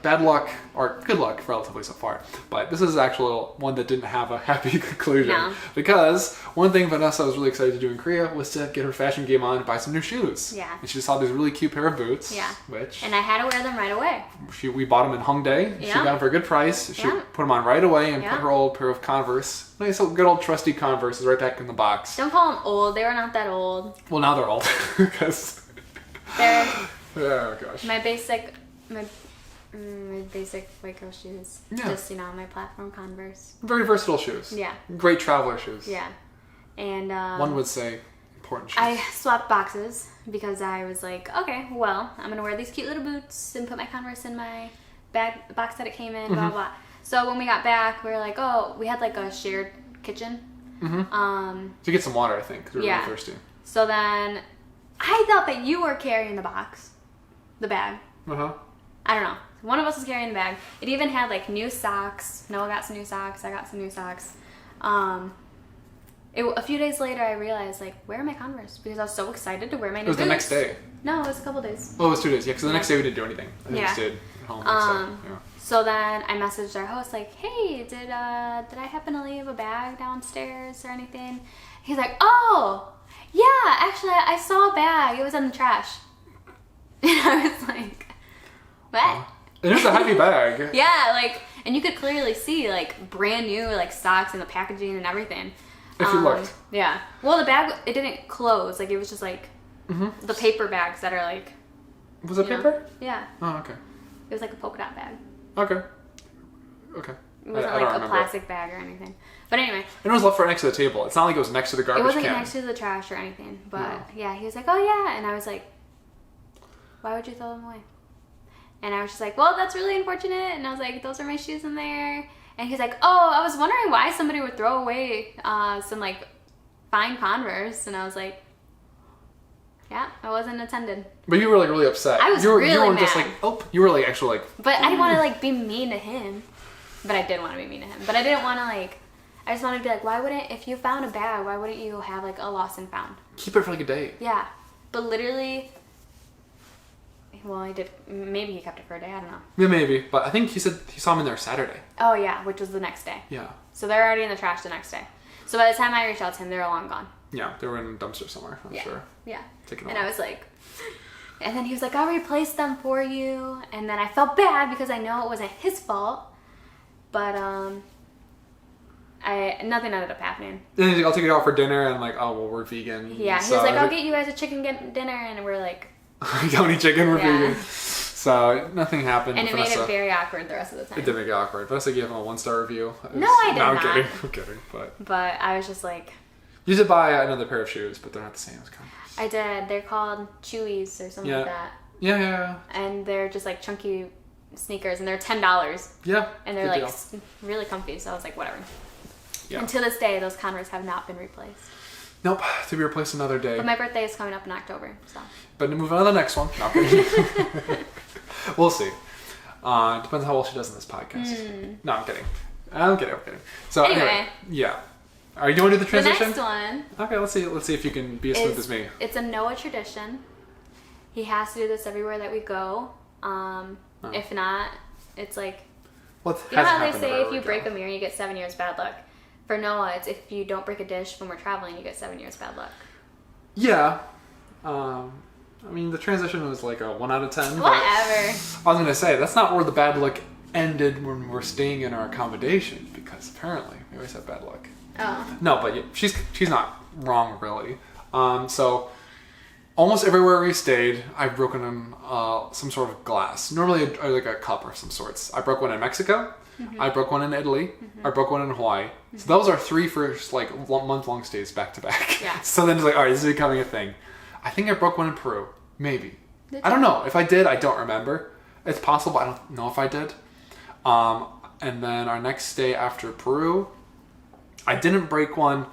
bad luck, or good luck relatively so far, but this is actually one that didn't have a happy conclusion. No. Because one thing Vanessa was really excited to do in Korea was to get her fashion game on and buy some new shoes. Yeah. And she saw this really cute pair of boots. Yeah. Which... And I had to wear them right away. We bought them in Hongdae. Yeah. She got them for a good price. She Yeah. put them on right away and put her old pair of Converse. Nice old, good old trusty Converse is right back in the box. Don't call them old. They were not that old. Well, now they're old. Because... They're... Oh, gosh. My basic white girl shoes. Yeah. Just, my platform Converse. Very versatile shoes. Yeah. Great traveler shoes. Yeah. And one would say important shoes. I swapped boxes because I was like, okay, well, I'm going to wear these cute little boots and put my Converse in my box that it came in, blah, blah. So when we got back, we were like, we had a shared kitchen. Mm-hmm. To get some water, I think, because we were really thirsty. So then I thought that you were carrying the bag. Uh-huh. I don't know. One of us was carrying the bag. It even had new socks. Noah got some new socks. I got some new socks. A few days later, I realized, where are my Converse? Because I was so excited to wear my new boots. It was the next day. No, it was a couple days. Oh, it was 2 days. Yeah, because the next day we didn't do anything. I think we stayed at home. Yeah. So then I messaged our host, hey, did I happen to leave a bag downstairs or anything? He's like, oh, yeah, actually, I saw a bag. It was in the trash. And I was like, what? It is a heavy bag. Yeah, like, and you could clearly see like brand new like socks and the packaging and everything. If you looked. Yeah. Well, the bag, it didn't close. Like, it was just like the paper bags that are like. Was it paper? Yeah. Oh, okay. It was like a polka dot bag. Okay. Okay. It wasn't like a plastic bag or anything. But anyway. And it was left right next to the table. It's not like it was next to the garbage can. It wasn't next to the trash or anything. But yeah, he was like, oh yeah. And I was like, why would you throw them away? And I was just like, well, that's really unfortunate. And I was like, those are my shoes in there. And he's like, oh, I was wondering why somebody would throw away some like fine Converse. And I was like, yeah, I wasn't attended. But you were like really upset. I was really mad. You weren't just like, oh, you were like actually like. But I didn't want to like be mean to him. But I did want to be mean to him. But I didn't want to like, I just wanted to be like, why wouldn't, if you found a bag, why wouldn't you have like a lost and found? Keep it for like a day. Yeah. But literally, well, I did, maybe he kept it for a day, I don't know. Yeah, maybe. But I think he said he saw him in there Saturday. Oh yeah, which was the next day. Yeah. So they're already in the trash the next day. So by the time I reached out to him, they were long gone. Yeah, they were in a dumpster somewhere, I'm sure. Yeah. Taking and I was like, and then he was like, I'll replace them for you. And then I felt bad because I know it wasn't his fault. But nothing ended up happening. And he's like, I'll take you out for dinner, and like, oh well, we're vegan. Yeah, he was like, I'll get you guys a chicken dinner, and we're like, you don't eat chicken, we're vegan. So nothing happened. And it made it very awkward the rest of the time. It did make it awkward. Vanessa gave him a 1-star review. No, I did not. I'm kidding. I'm kidding. But I was just like, you did buy another pair of shoes, but they're not the same as Converse. I did. They're called Chewies or something like that. Yeah. And they're just like chunky sneakers, and they're $10. Yeah. And they're like really comfy, so I was like, whatever. Yeah. And to this day, those Converse have not been replaced. Nope, to be replaced another day. But my birthday is coming up in October, so. But to move on to the next one. No, we'll see. Depends how well she does in this podcast. No, I'm kidding. I'm kidding. So anyway, yeah. Are you doing the transition? The next one. Okay, let's see if you can be as smooth as me. It's a Noah tradition. He has to do this everywhere that we go. If not, it's like, you know how they say if you break a mirror, you get 7 years bad luck. For Noah, it's if you don't break a dish when we're traveling, you get 7 years bad luck. Yeah. I mean, the transition was like a 1 out of 10. Whatever. I was going to say, that's not where the bad luck ended when we're staying in our accommodation, because apparently we always have bad luck. Oh. No, but yeah, she's not wrong, really. So almost everywhere we stayed, I've broken in some sort of glass. Normally like a cup of some sorts. I broke one in Mexico. I broke one in Italy. I broke one in Hawaii. So that was our 3 first like month-long stays back to back. Yeah. So then it's like, all right, this is becoming a thing. I think I broke one in Peru. Maybe. I don't know. If I did, I don't remember. It's possible. I don't know if I did. And then our next stay after Peru, I didn't break one.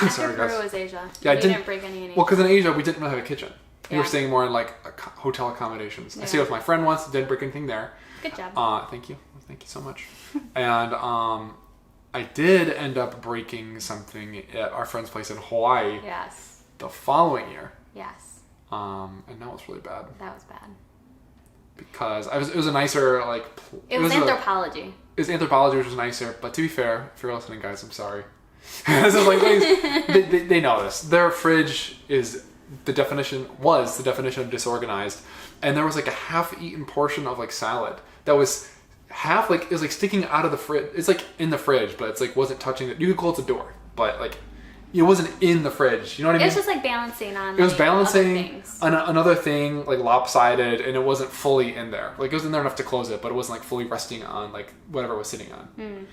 Sorry, guys. Peru was Asia. Yeah, I didn't break any in Asia. Well, because in Asia, we didn't really have a kitchen. We were staying more in like hotel accommodations. Yeah. I stayed with my friend once. Didn't break anything there. Good job. Thank you. Thank you so much. And I did end up breaking something at our friend's place in Hawaii. Yes. The following year. Yes. And that was really bad. That was bad. Because it was a nicer like. It was anthropology. It was anthropology, which was nicer. But to be fair, if you're listening, guys, I'm sorry. This is like they know this. Their fridge was the definition of disorganized, and there was like a half-eaten portion of like salad that was half like it was like sticking out of the fridge. It's like in the fridge, but it's like wasn't touching it. You could close the door, but like it wasn't in the fridge. You know what I mean? It was just like balancing on. It was balancing on another thing, like lopsided, and it wasn't fully in there. Like it was in there enough to close it, but it wasn't like fully resting on like whatever it was sitting on.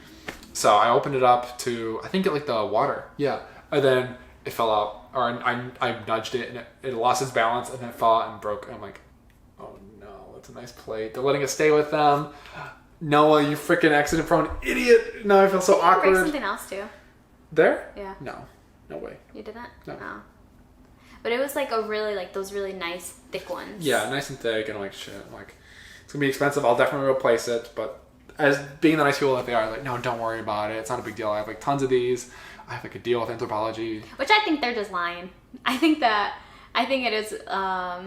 So I opened it up to, I think, like the water. Yeah. And then it fell out, or I nudged it, and it lost its balance, and then it fell out and broke. And I'm like, oh no, it's a nice plate. They're letting us stay with them. Noah, you freaking accident-prone idiot. No, I feel so awkward. Break something else too. There? Yeah. No way. You didn't? No. Oh. But it was like a really, like those really nice thick ones. Yeah, nice and thick, and I'm like, shit. I'm like, it's going to be expensive. I'll definitely replace it, but as being the nice people that they are, like, no, don't worry about it. It's not a big deal. I have like tons of these. I have like a deal with anthropology. Which I think they're just lying. I think it is, I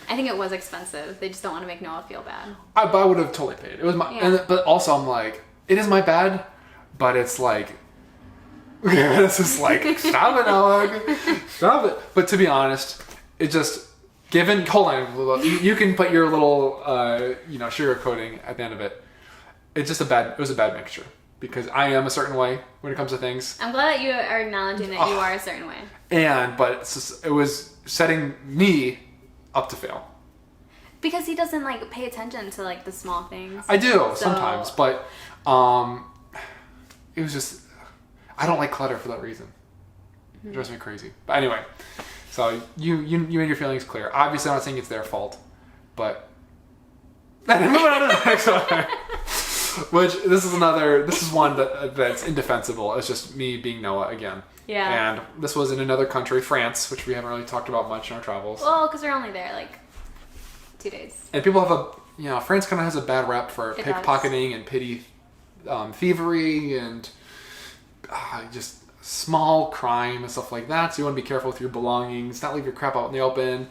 think it was expensive. They just don't want to make Noah feel bad. But I would have totally paid. It was my, but also I'm like, it is my bad, but it's like, it's just like, stop it, Noah. Stop it. But to be honest, it just, hold on, you can put your little, sugar coating at the end of it. It was a bad mixture because I am a certain way when it comes to things. I'm glad that you are acknowledging that you are a certain way. But it was setting me up to fail. Because he doesn't like pay attention to like the small things. I do sometimes, but it was just, I don't like clutter for that reason. It drives me crazy. But anyway, so you made your feelings clear. Obviously, I'm not saying it's their fault, but moving on to the next one. Which this is one that's indefensible. It's just me being Noah again. Yeah. And this was in another country, France, which we haven't really talked about much in our travels. Well, because we're only there like 2 days. And people have France kind of has a bad rap for pickpocketing and petty thievery and just small crime and stuff like that. So you want to be careful with your belongings, not leave your crap out in the open.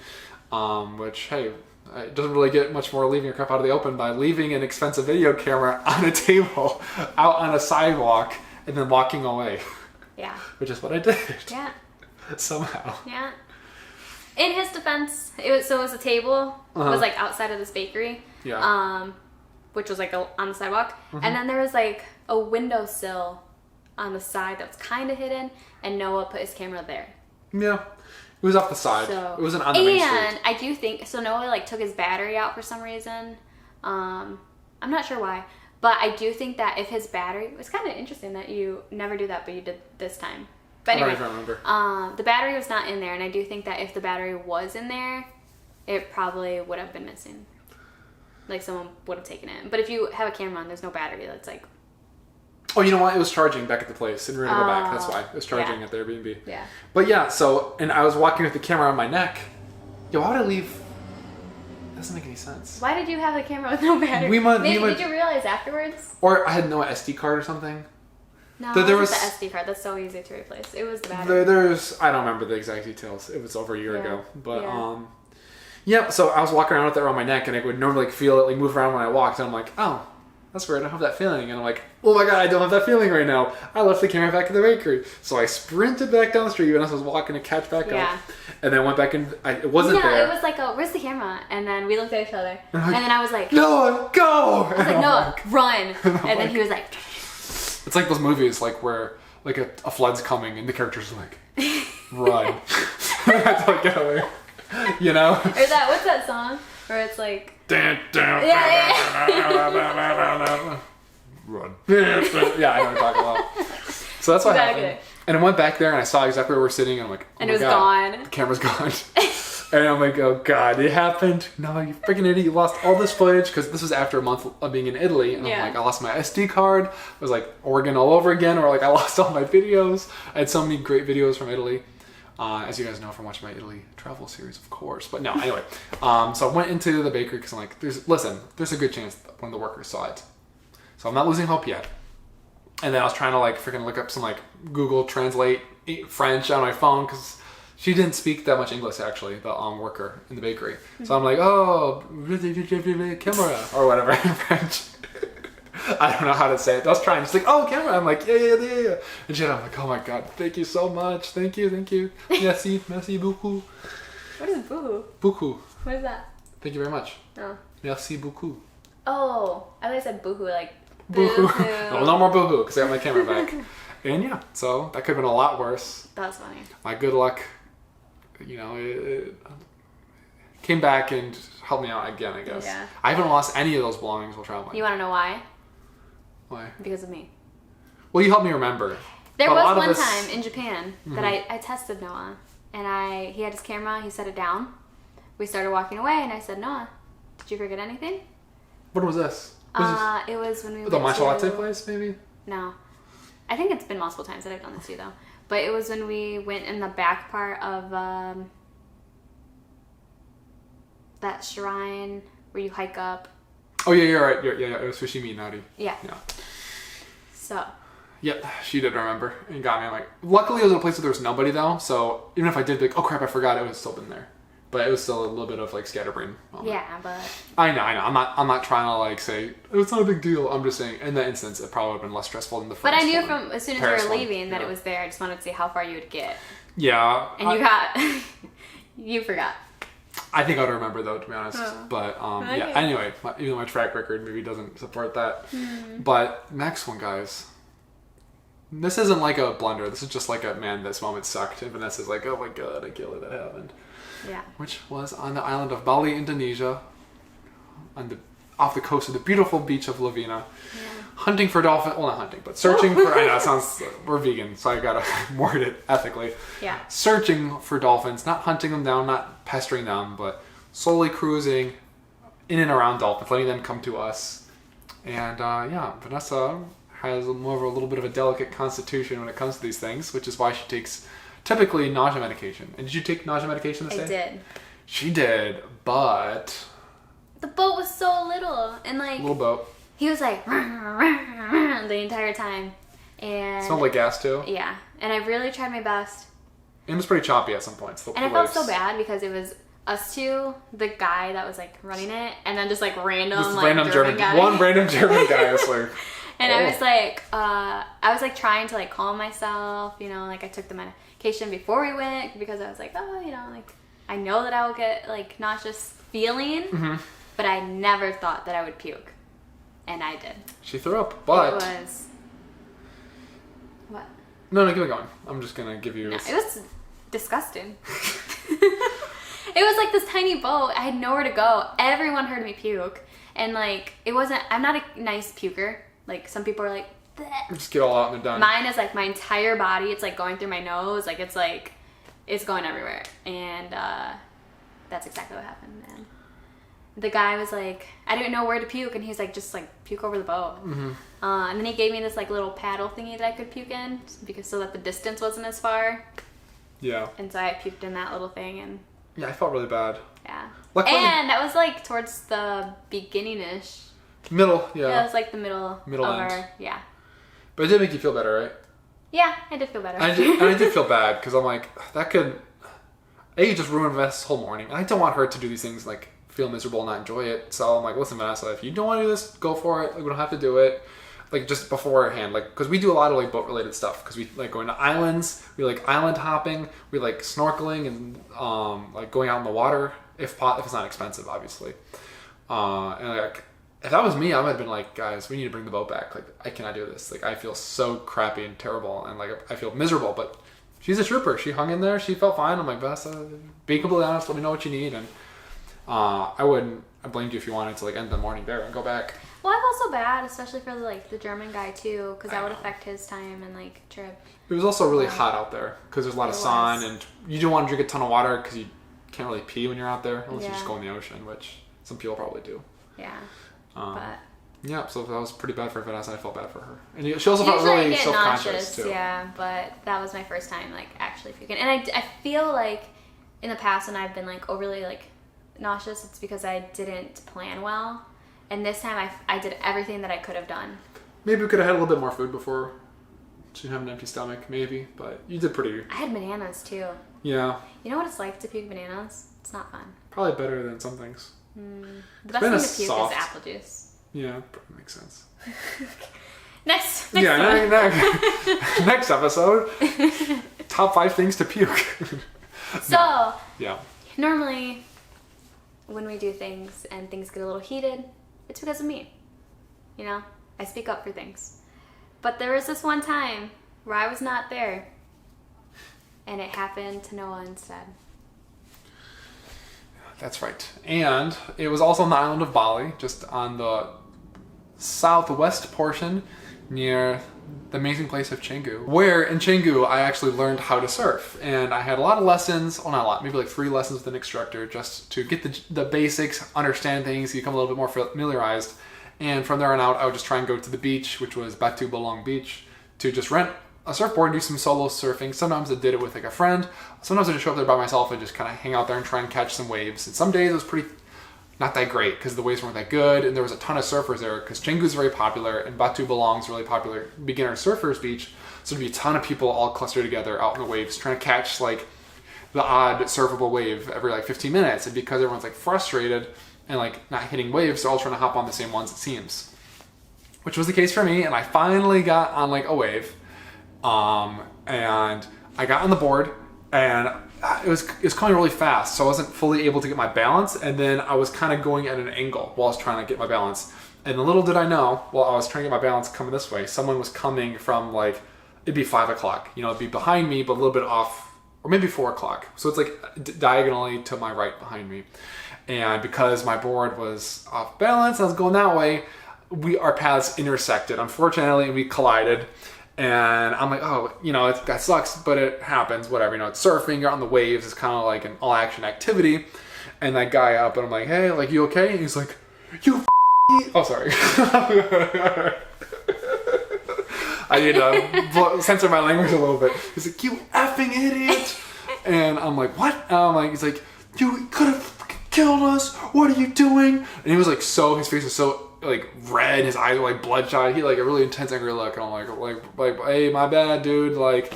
Which, hey, it doesn't really get much more leaving your crap out of the open by leaving an expensive video camera on a table out on a sidewalk and then walking away. Yeah. Which is what I did. Yeah. Somehow. Yeah. In his defense, it was a table. It was like outside of this bakery. Yeah. Which was like on the sidewalk. And then there was like a windowsill on the side that was kind of hidden, and Noah put his camera there. Yeah. It was off the side. It wasn't on the main street. And I do think, so Noah like took his battery out for some reason. I'm not sure why. But I do think that if his battery, it's kind of interesting that you never do that, but you did this time. But anyway, I don't even remember. The battery was not in there, and I do think that if the battery was in there, it probably would have been missing. Like someone would have taken it. But if you have a camera on, there's no battery. That's like... Oh, you know what? It was charging back at the place, and we were going to go back. That's why. It was charging at the Airbnb. Yeah. But yeah, and I was walking with the camera on my neck. Yo, why would I leave? That doesn't make any sense. Why did you have the camera with no battery? Did you realize afterwards? Or I had no SD card or something. No, there was the SD card. That's so easy to replace. It was the battery. I don't remember the exact details. It was over a year ago. But, so I was walking around with it around my neck, and I would normally feel it move around when I walked, and I'm like, oh, that's weird. I don't have that feeling. And I'm like, oh my God, I don't have that feeling right now. I left the camera back in the bakery. So I sprinted back down the street and I was walking to catch back up. And then went back in. It wasn't there. Yeah, it was like, where's the camera? And then we looked at each other. And then I was like, Noah, go! I was like, Noah, run. And then he was like... It's like those movies where like a flood's coming and the characters are like, run. I have to get away. You know? Or what's that song? Where it's like... Run. Yeah, I know what you're talking about. So that's what happened. And I went back there and I saw exactly where we're sitting and I'm like, oh and it was gone. The camera's gone. And I'm like, oh God, it happened. No, you freaking idiot. You lost all this footage because this was after a month of being in Italy. And I'm like, I lost my SD card. I was like, Oregon all over again. Or like, I lost all my videos. I had so many great videos from Italy. As you guys know from watching my Italy travel series, of course. But no, anyway. So I went into the bakery because I'm like, there's a good chance that one of the workers saw it. So I'm not losing hope yet. And then I was trying to freaking look up some Google Translate French on my phone because she didn't speak that much English actually, the worker in the bakery. So I'm like, oh, camera or whatever in French. I don't know how to say it. I was trying. She's like, oh, camera. I'm like, yeah. And I'm like, oh my God, thank you so much. Thank you. Merci beaucoup. What is boohoo? Beaucoup. What is that? Thank you very much. Oh. Merci beaucoup. Oh, I thought I said boohoo, like boohoo. No more boohoo because I got my camera back. And yeah, so that could have been a lot worse. That's funny. My good luck, it came back and helped me out again, I guess. Yeah. I haven't lost any of those belongings while traveling. You want to know why? Why? Because of me. Well, you helped me remember. There was one time in Japan that I tested Noah, and he had his camera, he set it down. We started walking away, and I said, Noah, did you forget anything? What was this? It was when we went the matcha latte place, maybe? No. I think it's been multiple times that I've done this too, though. But it was when we went in the back part of that shrine where you hike up. Oh, yeah, you're right. Yeah, it was Fushimi Inari. Yeah. So. Yep, she did remember and got me. I'm like, luckily it was in a place where there was nobody, though. So even if I did be like, oh crap, I forgot, it would have still been there. But it was still a little bit of scatterbrain moment. Yeah, but I know. I'm not trying to say it's not a big deal. I'm just saying in that instance it probably would have been less stressful than the first. But I knew one. from as soon as Paris we were leaving one, that it was there. I just wanted to see how far you would get. Yeah. And you forgot. I think I would remember though, to be honest. Oh. But Okay. yeah. Anyway, even though my track record maybe doesn't support that. But next one, guys. This isn't like a blunder. This is just like a man. This moment sucked, and Vanessa's like, "Oh my god, I can't believe that happened." Yeah. Which was on the island of Bali, Indonesia, off the coast of the beautiful beach of Lavina. Yeah. Hunting for dolphins. Well, not hunting, but searching for. I know it sounds. We're vegan, so I gotta word it ethically. Yeah. Searching for dolphins, not hunting them down, not pestering them, but slowly cruising in and around dolphins, letting them come to us. And yeah, Vanessa has more of a little bit of a delicate constitution when it comes to these things, which is why she takes typically nausea medication. And did you take nausea medication this day? I did. She did, but The boat was so little, and like little boat. he was like the entire time, and Smelled like gas too. yeah. And I really tried my best, And it was pretty choppy at some points. The and I felt waves. so bad because it was us two, the guy that was like running it, and then just like random This like random German guy. one random German guy. I was like, And oh. I was like trying to like calm myself, you know, like I took the medication before we went because I was like, oh, you know, like I know that I will get like nauseous feeling, but I never thought that I would puke, and I did. She threw up, but It was what? no, keep it going. I'm just gonna give you. No, it was disgusting. It was like this tiny boat. I had nowhere to go. Everyone heard me puke, and like it wasn't. I'm not a nice puker. Like some people are like, bleh. Just get all out and they're done. Mine is like my entire body. It's like going through my nose. Like it's going everywhere. And that's exactly what happened, man. The guy was like, I didn't know where to puke, and he's like, just like puke over the boat. And then he gave me this like little paddle thingy that I could puke in, because so that the distance wasn't as far. Yeah. And so I puked in that little thing, and Yeah, I felt really bad. yeah. Luckily, And that was like towards the beginning-ish. middle, Yeah, yeah. it was like the middle of end. our, yeah. But it did make you feel better, right? Yeah, I did feel better. I did feel bad because I'm like, that could just ruin Vanessa's whole morning. And I don't want her to do these things like feel miserable and not enjoy it. So I'm like, listen, Vanessa, if you don't want to do this, go for it. Like, we don't have to do it. Like just beforehand, like because we do a lot of like boat related stuff because we like going to islands, we like island hopping, we like snorkeling and like going out in the water if it's not expensive, obviously. And like if that was me, I would have been like, guys, we need to bring the boat back. Like I cannot do this. Like I feel so crappy and terrible and like I feel miserable. But she's a trooper. She hung in there. She felt fine. I'm like, Vanessa, be completely honest. Let me know what you need. And I blamed you if you wanted to like end the morning there and go back. Well, I felt so bad, especially for like the German guy too, because that would affect his time and like trip. It was also really hot out there because there's a lot of It sun, was. and you don't want to drink a ton of water because you can't really pee when you're out there unless you just Yeah. go in the ocean, which some people probably do. Yeah, Um, but Yeah, so that was pretty bad for Vanessa, and I felt bad for her. And she also felt usually I really get self-conscious nauseous, too. yeah. But that was my first time like actually puking, and I feel like in the past when I've been like overly like nauseous, it's because I didn't plan well, and this time I did everything that I could have done. Maybe we could have had a little bit more food before. She didn't have an empty stomach, maybe, but you did pretty. I had bananas too. Yeah, You know what it's like to puke bananas? It's not fun. probably better than some things. The best Bananas thing to puke soft. is apple juice. Yeah, makes sense. Next Yeah, one. next episode. Top 5 things to puke. So Yeah. normally when we do things and things get a little heated, it's because of me. You know, I speak up for things. But there was this one time where I was not there, and it happened to Noah instead. That's right. And it was also on the island of Bali, just on the southwest portion near the amazing place of Canggu, where in Canggu I actually learned how to surf. And I had a lot of lessons, well not a lot, maybe like 3 lessons with an instructor just to get the basics, understand things, become a little bit more familiarized. And from there on out, I would just try and go to the beach, which was Batu Belong Beach, to just rent a surfboard and do some solo surfing. Sometimes I did it with like a friend. Sometimes I just show up there by myself and just kind of hang out there and try and catch some waves. And some days it was pretty not that great because the waves weren't that good, and there was a ton of surfers there because Canggu's very popular and Batu Belong's really popular beginner surfers beach. So there'd be a ton of people all clustered together out in the waves trying to catch like the odd surfable wave every like 15 minutes. And because everyone's like frustrated and like not hitting waves, they're all trying to hop on the same ones, it seems. Which was the case for me, and I finally got on like a wave. And I got on the board, and it was coming really fast, so I wasn't fully able to get my balance, and then I was kind of going at an angle while I was trying to get my balance. And little did I know, while I was trying to get my balance coming this way, someone was coming from like, it'd be 5 o'clock. You know, it'd be behind me, but a little bit off, or maybe 4 o'clock. So it's like diagonally to my right behind me. And because my board was off balance, I was going that way, our paths intersected, unfortunately, and we collided. And I'm like, oh, you know, that sucks, but it happens, whatever. You know, it's surfing, you're on the waves, it's kind of like an all-action activity. And that guy up, and I'm like, hey, like, you okay? And he's like, you oh, sorry. I need to censor my language a little bit. He's like, you effing idiot. And I'm like, what? And I'm like, he's like, you could have killed us. What are you doing? And he was like, his face was so like red. His eyes were like bloodshot. He had like a really intense angry look. And I'm like, hey, my bad, dude. Like,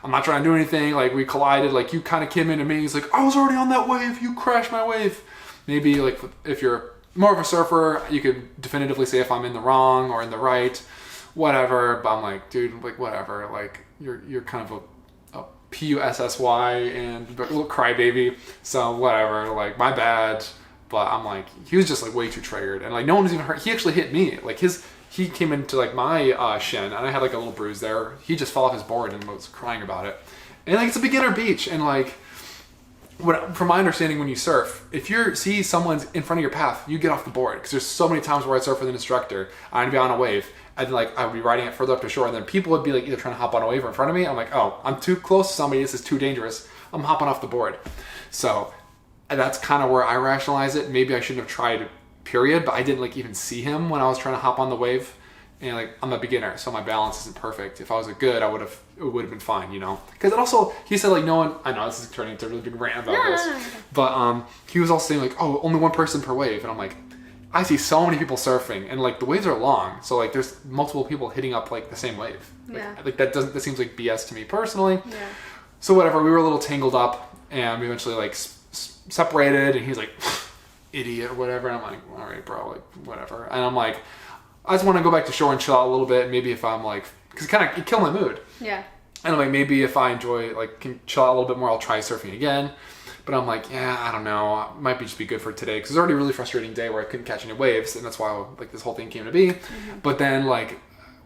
I'm not trying to do anything. Like, we collided. Like, you kind of came into me. He's like, I was already on that wave. You crashed my wave. Maybe like if you're more of a surfer, you could definitively say if I'm in the wrong or in the right, whatever. But I'm like, dude, like, whatever. Like, you're kind of a P-U-S-S-Y and a little crybaby. So whatever, like, my bad. But I'm like, he was just like way too triggered, and like no one was even hurt. He actually hit me. Like he came into like my shin, and I had like a little bruise there. He just fell off his board and was crying about it. And like, it's a beginner beach, and like, from my understanding, when you surf, if you see someone's in front of your path, you get off the board, because there's so many times where I'd surf with an instructor, I'd be on a wave, and like I would be riding it further up to shore, and then people would be like either trying to hop on a wave or in front of me. I'm like, oh, I'm too close to somebody. This is too dangerous. I'm hopping off the board. So that's kind of where I rationalize it. Maybe I shouldn't have tried, period. But I didn't like even see him when I was trying to hop on the wave. And like, I'm a beginner, so my balance isn't perfect. If I was a good, it would have been fine, you know. Because it also, he said like no one. I know this is turning into a really big rant about this, but he was also saying like, oh, only one person per wave, and I'm like, I see so many people surfing, and like the waves are long, so like there's multiple people hitting up like the same wave. Like that seems like BS to me personally. Yeah. So whatever, we were a little tangled up, and we eventually like separated, and he's like, idiot or whatever, and I'm like, all right, bro, like whatever. And I'm like, I just want to go back to shore and chill out a little bit. Maybe if I'm like, because it killed my mood. Yeah. And I'm like, maybe if I enjoy, like, can chill out a little bit more, I'll try surfing again. But I'm like, yeah, I don't know. It might just be good for today, because it was already a really frustrating day where I couldn't catch any waves, and that's why like this whole thing came to be. Mm-hmm. But then like,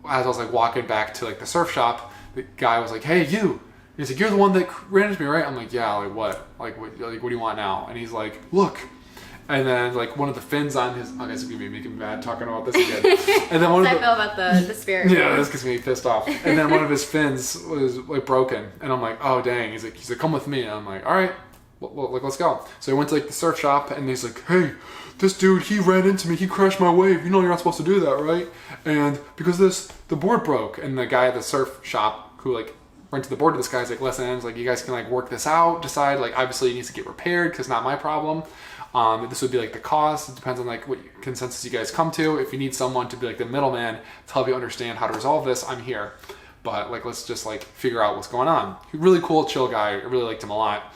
as I was like walking back to like the surf shop, the guy was like, hey, you. He's like, you're the one that ran into me, right? I'm like, yeah, like what? Like what do you want now? And he's like, look. And then like one of the fins on his, I guess it's gonna be making me mad talking about this again. And then one of I feel about the spirit. Yeah, this gets me pissed off. And then one of his fins was like broken, and I'm like, oh dang. He's like, come with me. And I'm like, all right, well, like let's go. So I went to like the surf shop, and he's like, hey, this dude, he ran into me, he crashed my wave. You know you're not supposed to do that, right? And because the board broke, and the guy at the surf shop who like rented the board to this guy's like, listen, it's like, you guys can like work this out, decide like obviously it needs to get repaired because not my problem. This would be like the cost. It depends on like what consensus you guys come to. If you need someone to be like the middleman to help you understand how to resolve this, I'm here. But like, let's just like figure out what's going on. Really cool, chill guy. I really liked him a lot.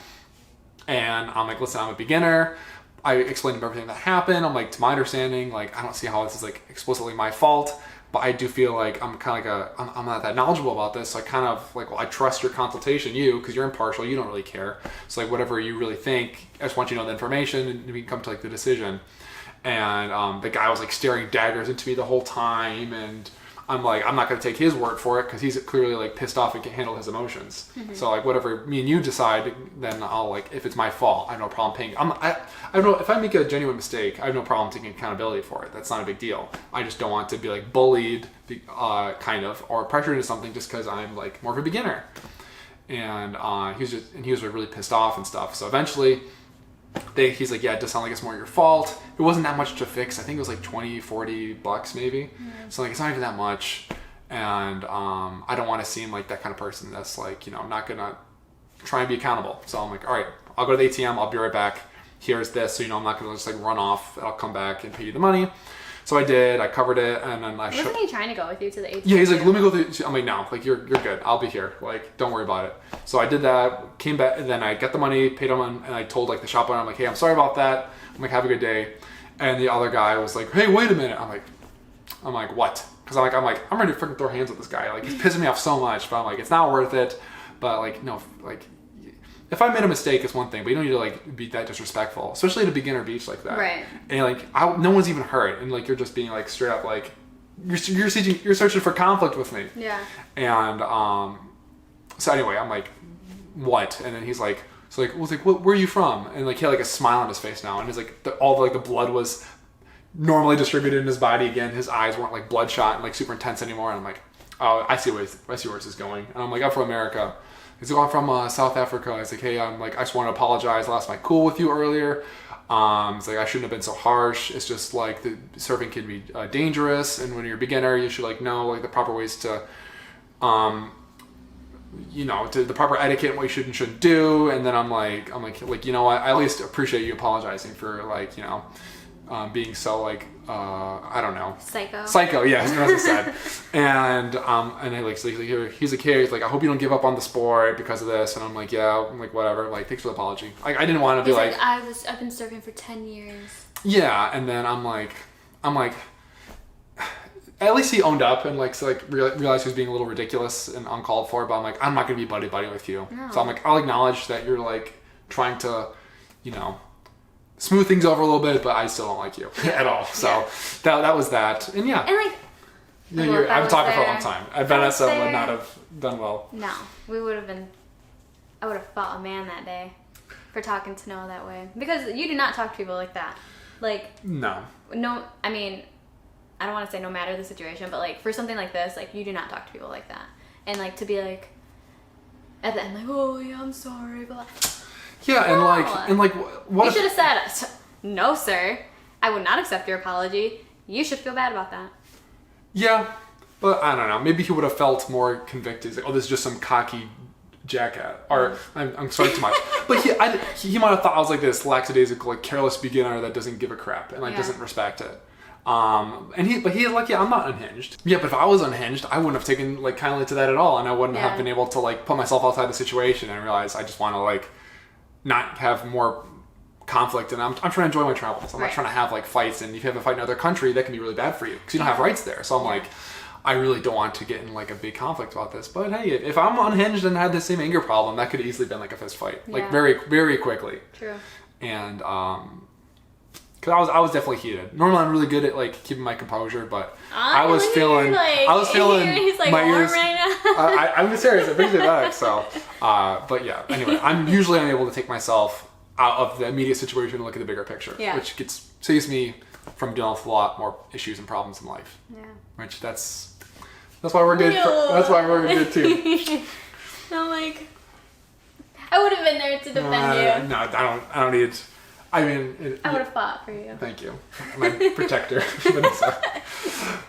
And I'm like, listen, I'm a beginner. I explained to him everything that happened. I'm like, to my understanding, like, I don't see how this is like explicitly my fault. But I do feel like I'm kind of like I'm not that knowledgeable about this. So I kind of like, well, I trust your consultation, because you're impartial. You don't really care. So like, whatever you really think, I just want you to know the information, and we can come to like the decision. And the guy was like staring daggers into me the whole time, and I'm like, I'm not going to take his word for it, because he's clearly like pissed off and can't handle his emotions. Mm-hmm. So like, whatever me and you decide, then I'll like, if it's my fault, I have no problem paying. I don't know if I make a genuine mistake, I have no problem taking accountability for it. That's not a big deal. I just don't want to be like bullied, kind of, or pressured into something just because I'm like more of a beginner. And he was really pissed off and stuff. So eventually, he's like, yeah, it does sound like it's more your fault. It wasn't that much to fix. I think it was like $20-$40 maybe. Mm-hmm. So like, it's not even that much. And I don't want to seem like that kind of person that's like, I'm not gonna try and be accountable. So I'm like, all right, I'll go to the ATM, I'll be right back. Here's this, so I'm not gonna just like run off. I'll come back and pay you the money. So I did. I covered it, and then wasn't he trying to go with you to the ATM? Yeah, he's like, let me go through. I'm like, no, like you're good. I'll be here. Like, don't worry about it. So I did that. Came back, and then I got the money, paid him, and I told like the shop owner, I'm like, hey, I'm sorry about that. I'm like, have a good day. And the other guy was like, hey, wait a minute. I'm like, what? Because I'm ready to freaking throw hands with this guy. Like, he's pissing me off so much. But I'm like, it's not worth it. But like, no, like, if I made a mistake, it's one thing, but you don't need to like be that disrespectful, especially at a beginner beach like that. Right. And like, no one's even hurt, and like you're just being like straight up like, you're searching for conflict with me. Yeah. And so anyway, I'm like, what? And then he's like, where are you from? And like he had like a smile on his face now, and he's like, all the blood was normally distributed in his body again. His eyes weren't like bloodshot and like super intense anymore. And I'm like, oh, I see where this is going. And I'm like, I'm from America. He's like, I'm from South Africa. He's like, hey, I just want to apologize. I lost my cool with you earlier. It's like, I shouldn't have been so harsh. It's just like the surfing can be dangerous, and when you're a beginner, you should like know like the proper ways to, to the proper etiquette and what you should and shouldn't do. And then I'm like, you know what? I at least appreciate you apologizing for like, being so like, I don't know. Psycho, yeah, that's what I said. And I like, so he's a kid. He's like, I hope you don't give up on the sport because of this. And I'm like, yeah, I'm like, whatever. Like, thanks for the apology. I didn't want to be like, I've been surfing for 10 years. Yeah, and then I'm like, at least he owned up and like, so like realized he was being a little ridiculous and uncalled for. But I'm like, I'm not gonna be buddy with you. No. So I'm like, I'll acknowledge that you're like trying to, smooth things over a little bit, but I still don't like you at all. So that was that. And yeah. And like, I've been talking for a long time. Vanessa would not have done well. No, I would have fought a man that day for talking to Noah that way. Because you do not talk to people like that. Like, no, I mean, I don't want to say no matter the situation, but like for something like this, like you do not talk to people like that. And like to be like, at the end, like, oh yeah, I'm sorry, but yeah, no. and like, what? You should have said, no, sir, I would not accept your apology. You should feel bad about that. Yeah, but I don't know. Maybe he would have felt more convicted. He's like, oh, this is just some cocky jackass. Or I'm sorry too much. But he might have thought I was like this lackadaisical, like careless beginner that doesn't give a crap and like doesn't respect it. But he's like, yeah, I'm not unhinged. Yeah, but if I was unhinged, I wouldn't have taken like kindly to that at all, and I wouldn't have been able to like put myself outside the situation and realize I just want to like not have more conflict, and I'm trying to enjoy my travels. I'm not trying to have like fights, and if you have a fight in another country, that can be really bad for you because you don't have rights there. So I'm like, I really don't want to get in like a big conflict about this. But hey, if I'm unhinged and had the same anger problem, that could have easily been like a fist fight, like very, very quickly. True. And because I was definitely heated. Normally I'm really good at like keeping my composure, but I was feeling he's like my ears. Right now. I'm serious. It brings me back. So, but yeah. Anyway, I'm usually unable to take myself out of the immediate situation and look at the bigger picture, which saves me from dealing with a lot more issues and problems in life. Yeah. Which that's why we're good. That's why we're a good team. I'm like, I would have been there to defend you. No, I don't need. I mean, I would have fought for you. Thank you, my protector.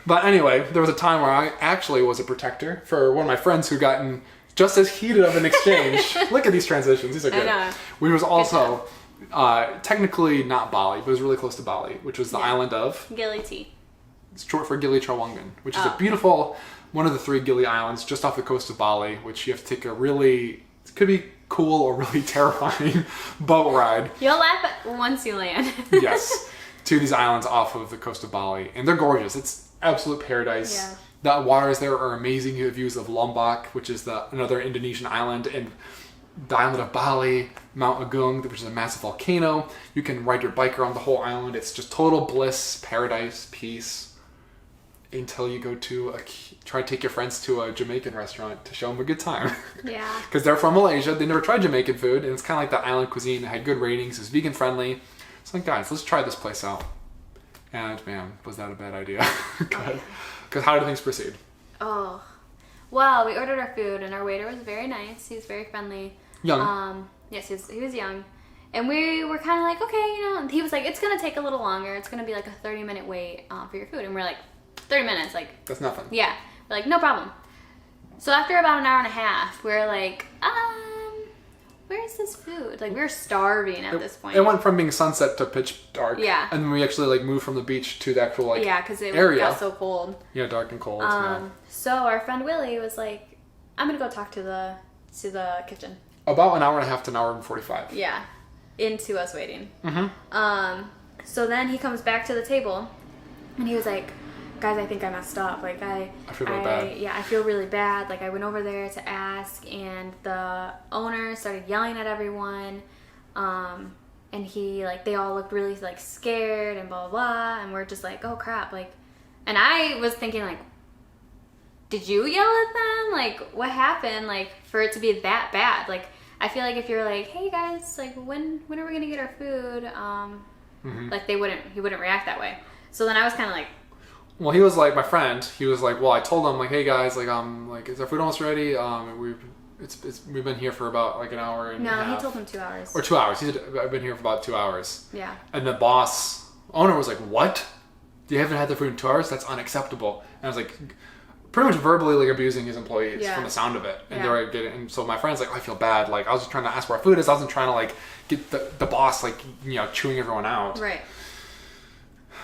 But anyway, there was a time where I actually was a protector for one of my friends who gotten just as heated of an exchange. Look at these transitions; these are good. I know. We was also technically not Bali, but it was really close to Bali, which was the island of Gili T. It's short for Gili Trawangan, which is a beautiful one of the 3 Gili islands just off the coast of Bali, which you have to take it could be cool or really terrifying boat ride. You'll laugh once you land. Yes, to these islands off of the coast of Bali, and they're gorgeous. It's absolute paradise. Yeah. The waters there are amazing. You have views of Lombok, which is another Indonesian island, and the island of Bali, Mount Agung, which is a massive volcano. You can ride your bike around the whole island. It's just total bliss, paradise, peace. Until you go try to take your friends to a Jamaican restaurant to show them a good time. Yeah. Because they're from Malaysia. They never tried Jamaican food. And it's kind of like the island cuisine. It had good ratings. It was vegan friendly. So like, guys, let's try this place out. And man, was that a bad idea. Because how did things proceed? Oh. Well, we ordered our food and our waiter was very nice. He was very friendly. Young. Yes, he was young. And we were kind of like, okay, and he was like, it's going to take a little longer. It's going to be like a 30-minute wait for your food. And we're like, 30 minutes, like... That's nothing. Yeah. We're like, no problem. So after about an hour and a half, we're like, where's this food? Like, we were starving at this point. It went from being sunset to pitch dark. Yeah. And then we actually, like, moved from the beach to the actual, like, because it got so cold. Yeah, dark and cold. So our friend Willie was like, I'm going to go talk to the kitchen. About an hour and a half to an hour and 45. Yeah. Into us waiting. Mm-hmm. So then he comes back to the table, and he was like... guys, I think I messed up. Like, I feel really bad. Yeah, I feel really bad. Like, I went over there to ask, and the owner started yelling at everyone. And he, like, they all looked really, like, scared and blah, blah, blah. And we're just like, oh, crap. Like, and I was thinking, like, did you yell at them? Like, what happened? Like, for it to be that bad? Like, I feel like if you're like, hey, guys, like, when are we going to get our food? Like, he wouldn't react that way. So then I was kind of like... Well, he was like, my friend, he was like, well, I told him, like, hey, guys, like, is our food almost ready? We've been here for about like an hour and a half. No, he told him 2 hours. Or 2 hours. He said, I've been here for about 2 hours. Yeah. And the owner was like, what? You haven't had the food in 2 hours? That's unacceptable. And I was like, pretty much verbally like abusing his employees from the sound of it. And they were getting, and so my friend's like, oh, I feel bad. Like, I was just trying to ask where our food is. I wasn't trying to like get the boss like, chewing everyone out. Right.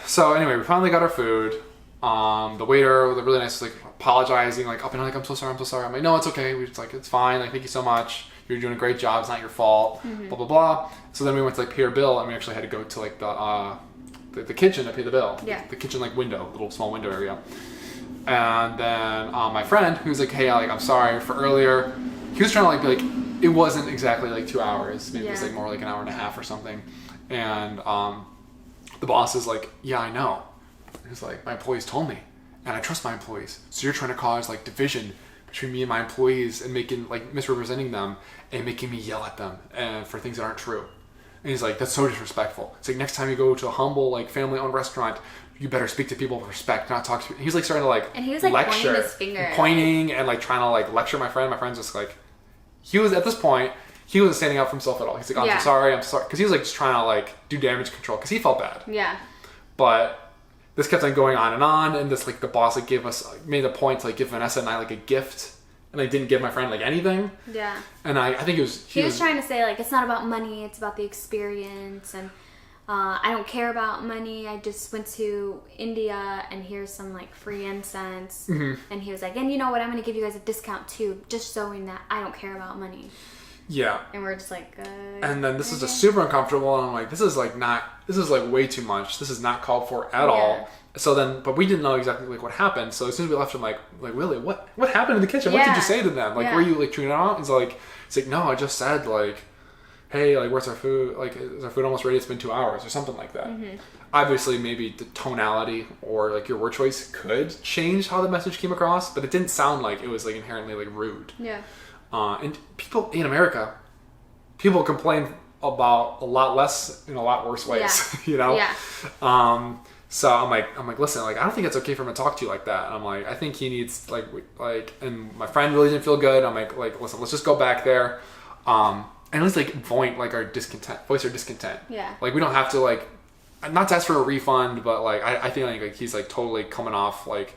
So anyway, we finally got our food. The waiter was really nice, like apologizing, like up and like, I'm so sorry. I'm like, no, it's okay. We just like, it's fine. Like, thank you so much. You're doing a great job. It's not your fault. Blah blah blah. So then we went to like pay our bill, and we actually had to go to like the kitchen to pay the bill. Yeah. The kitchen like window, little small window area. And then my friend, who's like, hey, like, I'm sorry for earlier. He was trying to like be like, it wasn't exactly like 2 hours. Maybe it was like more like an hour and a half or something. And the boss is like, yeah, I know. He's like, my employees told me, and I trust my employees. So you're trying to cause like division between me and my employees and making like misrepresenting them and making me yell at them and for things that aren't true. And he's like, that's so disrespectful. It's like, next time you go to a humble like family-owned restaurant, you better speak to people with respect, not talk to people. He's like starting to like and he was like lecture, pointing his finger, pointing and like trying to like lecture my friend. My friend's just like, he was at this point, he wasn't standing up for himself at all. He's like, I'm so sorry, because he was like just trying to like do damage control because he felt bad. Yeah. But this kept on going on, and this like the boss like made the point to like give Vanessa and I like a gift, and I didn't give my friend like anything. Yeah. And I think it was he was trying to say like, it's not about money, it's about the experience, and I don't care about money. I just went to India, and here's some like free incense. And he was like, and you know what? I'm going to give you guys a discount too, just showing that I don't care about money. Yeah. And we're just like, and then this is just super uncomfortable, and I'm like, this is like way too much. This is not called for at all. So then, but we didn't know exactly like what happened. So as soon as we left, I'm like Willie, what happened in the kitchen? What did you say to them? Like, were you like treating them out? It's like no, I just said like, hey, like, where's our food? Like, is our food almost ready? It's been 2 hours or something like that. Obviously, maybe the tonality or like your word choice could change how the message came across, but it didn't sound like it was like inherently like rude. Yeah. And people in America, people complain about a lot less in a lot worse ways, Yeah. So I'm like, listen, like, I don't think it's okay for him to talk to you like that. And I'm like, I think he needs like, and my friend really didn't feel good. I'm like, listen, let's just go back there. And at least like voice our discontent. Yeah. Like, we don't have to like, not to ask for a refund, but like, I feel like he's like totally coming off like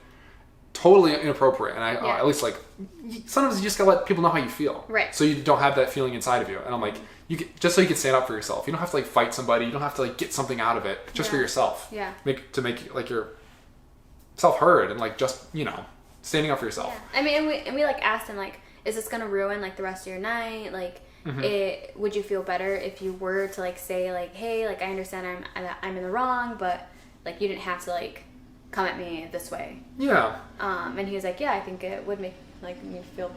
totally inappropriate. And I at least like, sometimes you just gotta let people know how you feel. Right. So you don't have that feeling inside of you. And I'm like, just so you can stand up for yourself. You don't have to like fight somebody. You don't have to like get something out of it just for yourself. Yeah. To make like your self heard and like just, standing up for yourself. Yeah. I mean, and we like asked him like, is this gonna ruin like the rest of your night? Like, would you feel better if you were to like say like, hey, like I understand I'm in the wrong, but like you didn't have to like come at me this way. Yeah. And he was like, yeah, I think it would make like me feel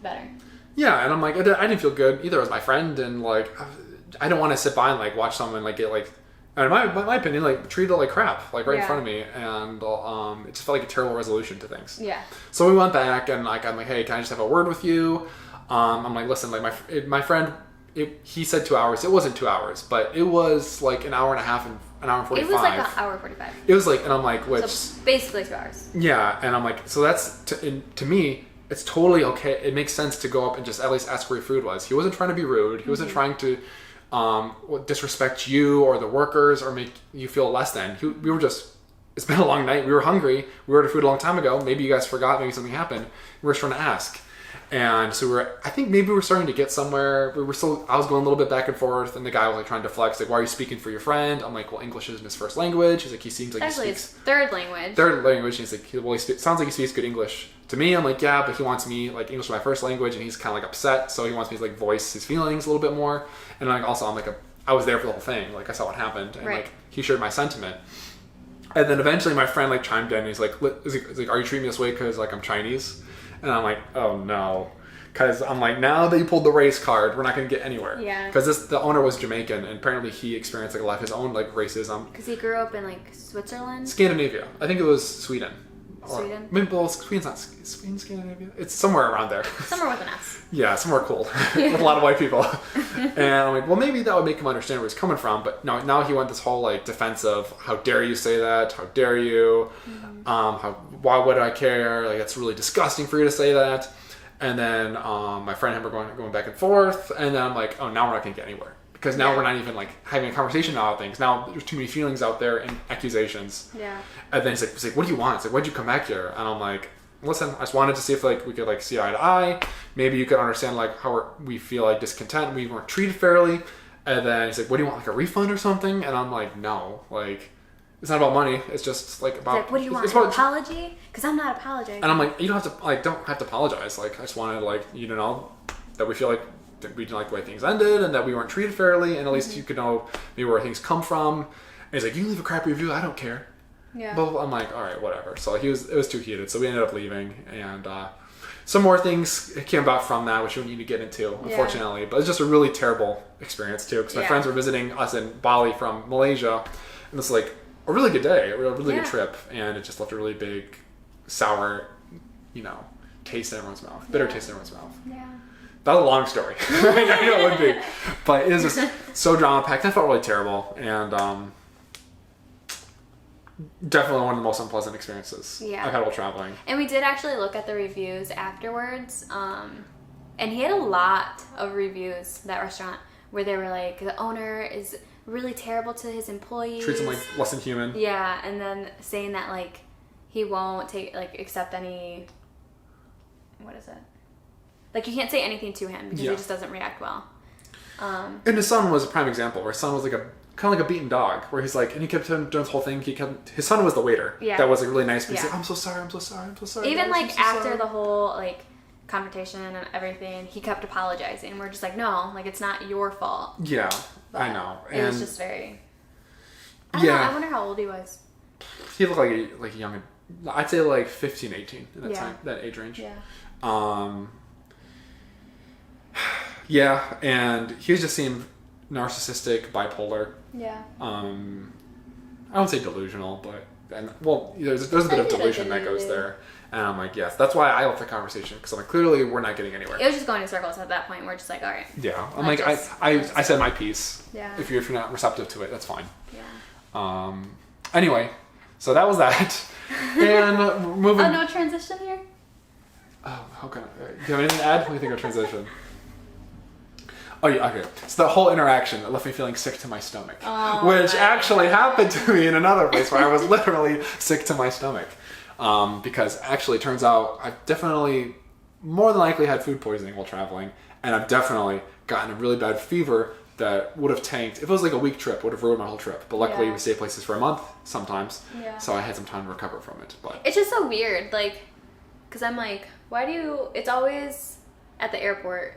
better. Yeah, and I'm like, I didn't feel good either as my friend, and like, I don't want to sit by and like watch someone like get like, in my opinion, like treated like crap, like right in front of me, and it just felt like a terrible resolution to things. Yeah. So we went back, and like I'm like, hey, can I just have a word with you? I'm like, listen, like my friend, he said 2 hours. It wasn't 2 hours, but it was like an hour and a half and an hour and 45. It was like an hour 45. It was like, and I'm like, which so basically 2 hours. Yeah, and I'm like, so that's to me. It's totally okay. It makes sense to go up and just at least ask where your food was. He wasn't trying to be rude. He wasn't trying to disrespect you or the workers or make you feel less than. We were just, it's been a long night. We were hungry. We ordered food a long time ago. Maybe you guys forgot. Maybe something happened. We were just trying to ask. And so I think maybe we were starting to get somewhere. I was going a little bit back and forth, and the guy was like trying to flex, like, why are you speaking for your friend? I'm like, well, English isn't his first language. He's like, he seems like Actually, he speaks. it's third language. Third language. And he's like, well, sounds like he speaks good English. To me, I'm like, yeah, but he wants me, like, English is my first language, and he's kind of like upset, so he wants me to like voice his feelings a little bit more. And like, also, I was there for the whole thing. Like, I saw what happened, and like, he shared my sentiment. And then eventually my friend like chimed in and he's like, are you treating me this way because like I'm Chinese? And I'm like, oh no. Because I'm like, now that you pulled the race card, we're not going to get anywhere. Yeah. Because the owner was Jamaican, and apparently he experienced like a lot of his own like racism. Because he grew up in like Switzerland? Scandinavia. I think it was Sweden. Sweden? Maybe, well, Sweden's not Sweden, Scandinavia. It's somewhere around there. Somewhere with an S. Yeah, somewhere cool with a lot of white people. And I'm like, well, maybe that would make him understand where he's coming from. But no, now he went this whole like defense of how dare you say that? How dare you? Why would I care? Like it's really disgusting for you to say that. And then my friend and him were going back and forth, and then I'm like, oh, now we're not going to get anywhere. Because now we're not even like having a conversation about things. Now there's too many feelings out there and accusations. Yeah. And then he's like, what do you want? It's like, why'd you come back here? And I'm like, listen, I just wanted to see if like we could like see eye to eye. Maybe you could understand like how we feel like discontent. We weren't treated fairly. And then he's like, what do you want? Like a refund or something? And I'm like, no, like it's not about money. It's just like about. Like, what do you want? An apology? Because I'm not apologizing. And I'm like, you don't have to apologize. Like I just wanted like you to know that we feel like that we didn't like the way things ended and that we weren't treated fairly, and at least you could know maybe where things come from. And he's like, you can leave a crappy review. I don't care. Yeah. But I'm like, all right, whatever. So it was too heated. So we ended up leaving, and some more things came about from that, which we don't need to get into, unfortunately. But it's just a really terrible experience too, because my friends were visiting us in Bali from Malaysia, and it's like a really good day, a really good trip, and it just left a really big, sour, taste in everyone's mouth, bitter taste in everyone's mouth. Yeah. That was a long story. I know it would be, but it was just so drama packed. I felt really terrible, and definitely one of the most unpleasant experiences I've had while traveling. And we did actually look at the reviews afterwards, and he had a lot of reviews, that restaurant, where they were like, the owner is really terrible to his employees. Treats them like less than human. Yeah, and then saying that like he won't accept any. What is it? Like you can't say anything to him because he just doesn't react well. And his son was a prime example, where his son was like kind of like a beaten dog, where he's like, and he kept doing this whole thing. His son was the waiter. Yeah. That was like really nice. But he's like, I'm so sorry. Even like after the whole like confrontation and everything, he kept apologizing. We're just like, no, like it's not your fault. Yeah, but I know. It was just very. I don't know. I wonder how old he was. He looked like a young. I'd say like 15, 18 in that time, that age range. Yeah. Yeah, and he just seemed narcissistic, bipolar. Yeah. I won't say delusional, but there's a bit of delusion that goes there. And I'm like, yes, that's why I left the conversation, because I'm like, clearly we're not getting anywhere. It was just going in circles at that point. We're just like, all right. Yeah, I'm like, I said my piece. Yeah. If you're not receptive to it, that's fine. Yeah. Anyway, so that was that. And moving. Oh, no transition here. Oh, how can I? Do you have anything to add? What do you think of transition? Oh yeah, okay. So the whole interaction that left me feeling sick to my stomach, which actually happened to me in another place where I was literally sick to my stomach, because actually it turns out I've definitely more than likely had food poisoning while traveling, and I've definitely gotten a really bad fever that would have tanked. If it was like a week trip, would have ruined my whole trip. But luckily we stay places for a month sometimes, so I had some time to recover from it. But it's just so weird, like, because I'm like, why do you? It's always at the airport.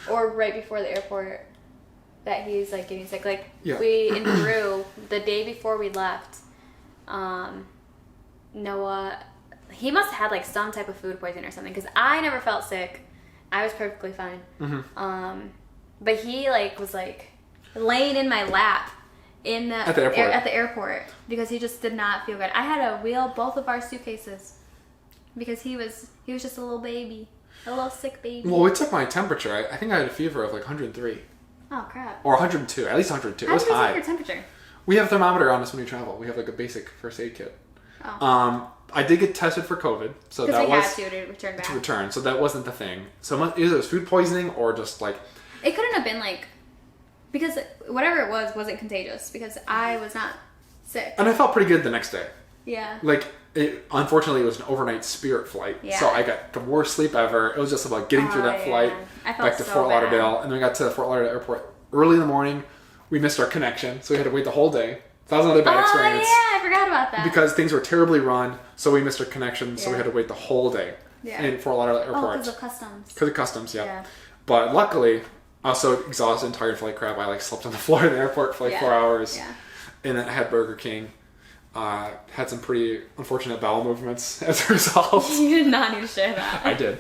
Or right before the airport that he's like getting sick. Like we in Peru, the day before we left, Noah, he must have had like some type of food poisoning or something, because I never felt sick. I was perfectly fine. Mm-hmm. But he like was like laying in my lap at the airport because he just did not feel good. I had to wheel both of our suitcases because he was just a little baby. A little sick baby. Well, we took my temperature. I think I had a fever of like 103. Oh, crap. Or 102. At least 102. It was high. How do you take your temperature? We have a thermometer on us when we travel. We have like a basic first aid kit. Oh. I did get tested for COVID. So that was... Because we had to return back. To return. So that wasn't the thing. So either it was food poisoning or just like... It couldn't have been like... Because whatever it was wasn't contagious. Because I was not sick. And I felt pretty good the next day. Yeah. Like... unfortunately, it was an overnight Spirit flight, so I got the worst sleep ever. It was just about getting through that flight back to Fort Lauderdale, and then we got to the Fort Lauderdale airport early in the morning. We missed our connection, so we had to wait the whole day. That was another bad experience. Oh yeah, I forgot about that. Because things were terribly run, so we missed our connection, so we had to wait the whole day in Fort Lauderdale airport. Because of customs. Because of customs, yeah. But luckily, I was so exhausted and tired from flight crap, I like slept on the floor in the airport for like 4 hours, and then I had Burger King. Had some pretty unfortunate bowel movements as a result. You did not need to share that. I did.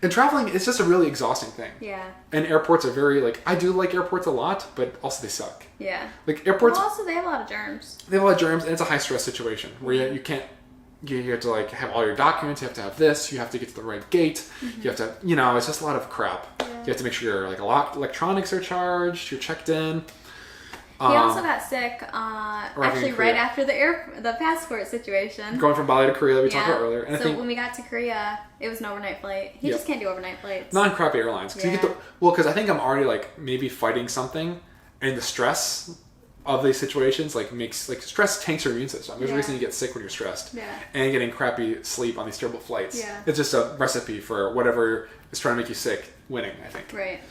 And traveling, it's just a really exhausting thing. Yeah. And airports are very, like, I do like airports a lot, but also they suck. Yeah. Like, airports... Well, also, they have a lot of germs. They have a lot of germs, and it's a high-stress situation where you can't... You have to, like, have all your documents, you have to have this, you have to get to the right gate, you have to... You know, it's just a lot of crap. Yeah. You have to make sure your, like, electronics are charged, you're checked in. He also got sick, actually right after the passport situation. Going from Bali to Korea that we talked about earlier. And so when we got to Korea, it was an overnight flight. He just can't do overnight flights. Not on crappy airlines. Because I think I'm already, like, maybe fighting something, and the stress of these situations, like, makes, like, stress tanks your immune system. There's a reason you get sick when you're stressed. Yeah. And getting crappy sleep on these terrible flights. Yeah. It's just a recipe for whatever is trying to make you sick winning, I think. Right.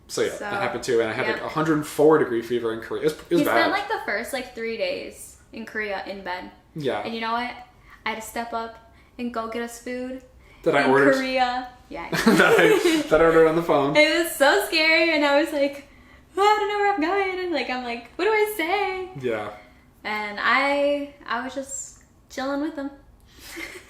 So that happened too, and I had like 104-degree fever in Korea. It was bad. He spent like the first 3 days in Korea in bed. Yeah. And you know what? I had to step up and go get us food. That I ordered. In Korea. Yeah. that I ordered on the phone. It was so scary, and I was like, oh, I don't know where I'm going, and I'm like, what do I say? Yeah. And I was just chilling with him.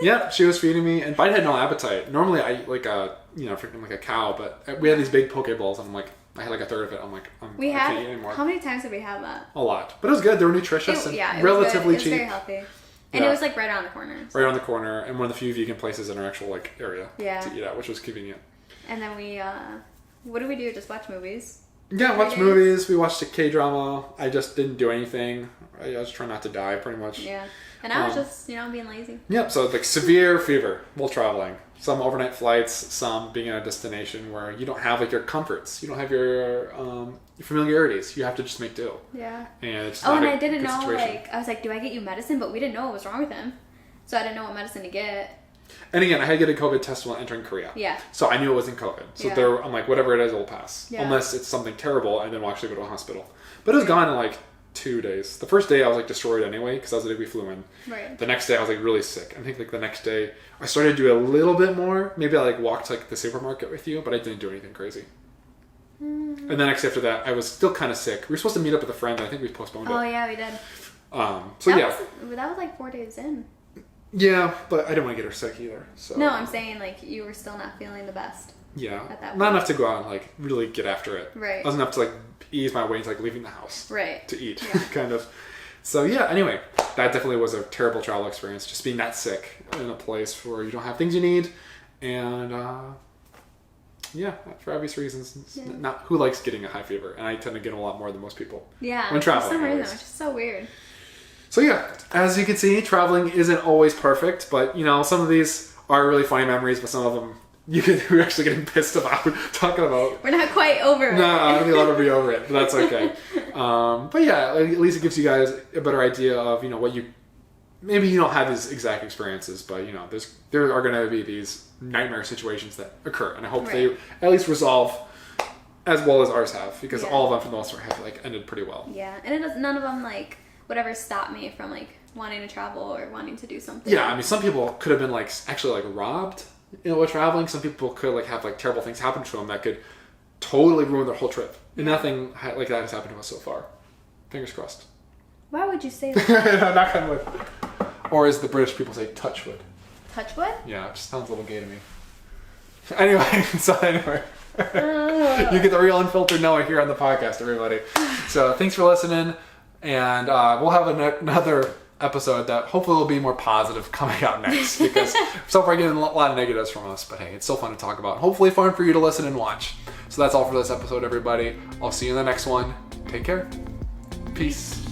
Yeah, she was feeding me, and Bite had no appetite. Normally, I eat like freaking like a cow, but we had these big poke bowls, and I had like a third of it. I can't eat anymore. How many times did we have that? A lot, but it was good. They were nutritious and relatively cheap. It was very healthy, and it was like right around the corner. So. Right around the corner, and one of the few vegan places in our actual like area to eat at, which was convenient. And then we, what did we do? Just watch movies. Yeah, watch movies. We watched a K-drama. I just didn't do anything. I was trying not to die, pretty much. Yeah. And I was just, being lazy. Yep, so like severe fever while traveling. Some overnight flights, some being at a destination where you don't have like your comforts. You don't have your familiarities. You have to just make do. Yeah. And it's and I didn't know, situation. I was like, do I get you medicine? But we didn't know what was wrong with him. So I didn't know what medicine to get. And again, I had to get a COVID test while entering Korea. Yeah. So I knew it wasn't COVID. So I'm like, whatever it is, it'll pass. Yeah. Unless it's something terrible, and then we'll actually go to a hospital. But it was gone in like 2 days. The first day I was like destroyed anyway because I was the day we flew in. Right. The next day I was like really sick. I think like the next day I started to do a little bit more. Maybe I like walked to like the supermarket with you, but I didn't do anything crazy. And the next day after that I was still kind of sick. We were supposed to meet up with a friend. I think we postponed it. Oh yeah, we did. That was like 4 days in. Yeah, but I didn't want to get her sick either. So no, I'm saying like you were still not feeling the best. Yeah, at that point. Not enough to go out and like really get after it. Right. It wasn't enough to like ease my way into like leaving the house. Right. To eat, kind of. So yeah. Anyway, that definitely was a terrible travel experience. Just being that sick in a place where you don't have things you need, and for obvious reasons, not who likes getting a high fever, and I tend to get a lot more than most people. Yeah. When traveling, for some reason, which is so weird. So yeah, as you can see, traveling isn't always perfect, but some of these are really funny memories, but some of them we're actually getting pissed about talking about. We're not quite over it. No, I don't think I'll ever be over it, but that's okay. But yeah, at least it gives you guys a better idea of what maybe you don't have these exact experiences, but there are going to be these nightmare situations that occur, and I hope they at least resolve as well as ours have, because all of them for the most part have like ended pretty well. Yeah, and none of them like would ever stop me from like wanting to travel or wanting to do something. Yeah, I mean, some people could have been like actually like robbed, while traveling. Some people could like have like terrible things happen to them that could totally ruin their whole trip. And nothing like that has happened to us so far. Fingers crossed. Why would you say that? Knock on wood. Or as the British people say, touch wood. Touch wood? Yeah, it just sounds a little gay to me. Anyway, you get the real unfiltered Noah here on the podcast, everybody. So thanks for listening. And we'll have another episode that hopefully will be more positive coming out next, because so far getting a lot of negatives from us, but hey, it's still fun to talk about. Hopefully fun for you to listen and watch. So that's all for this episode, everybody. I'll see you in the next one. Take care. Peace.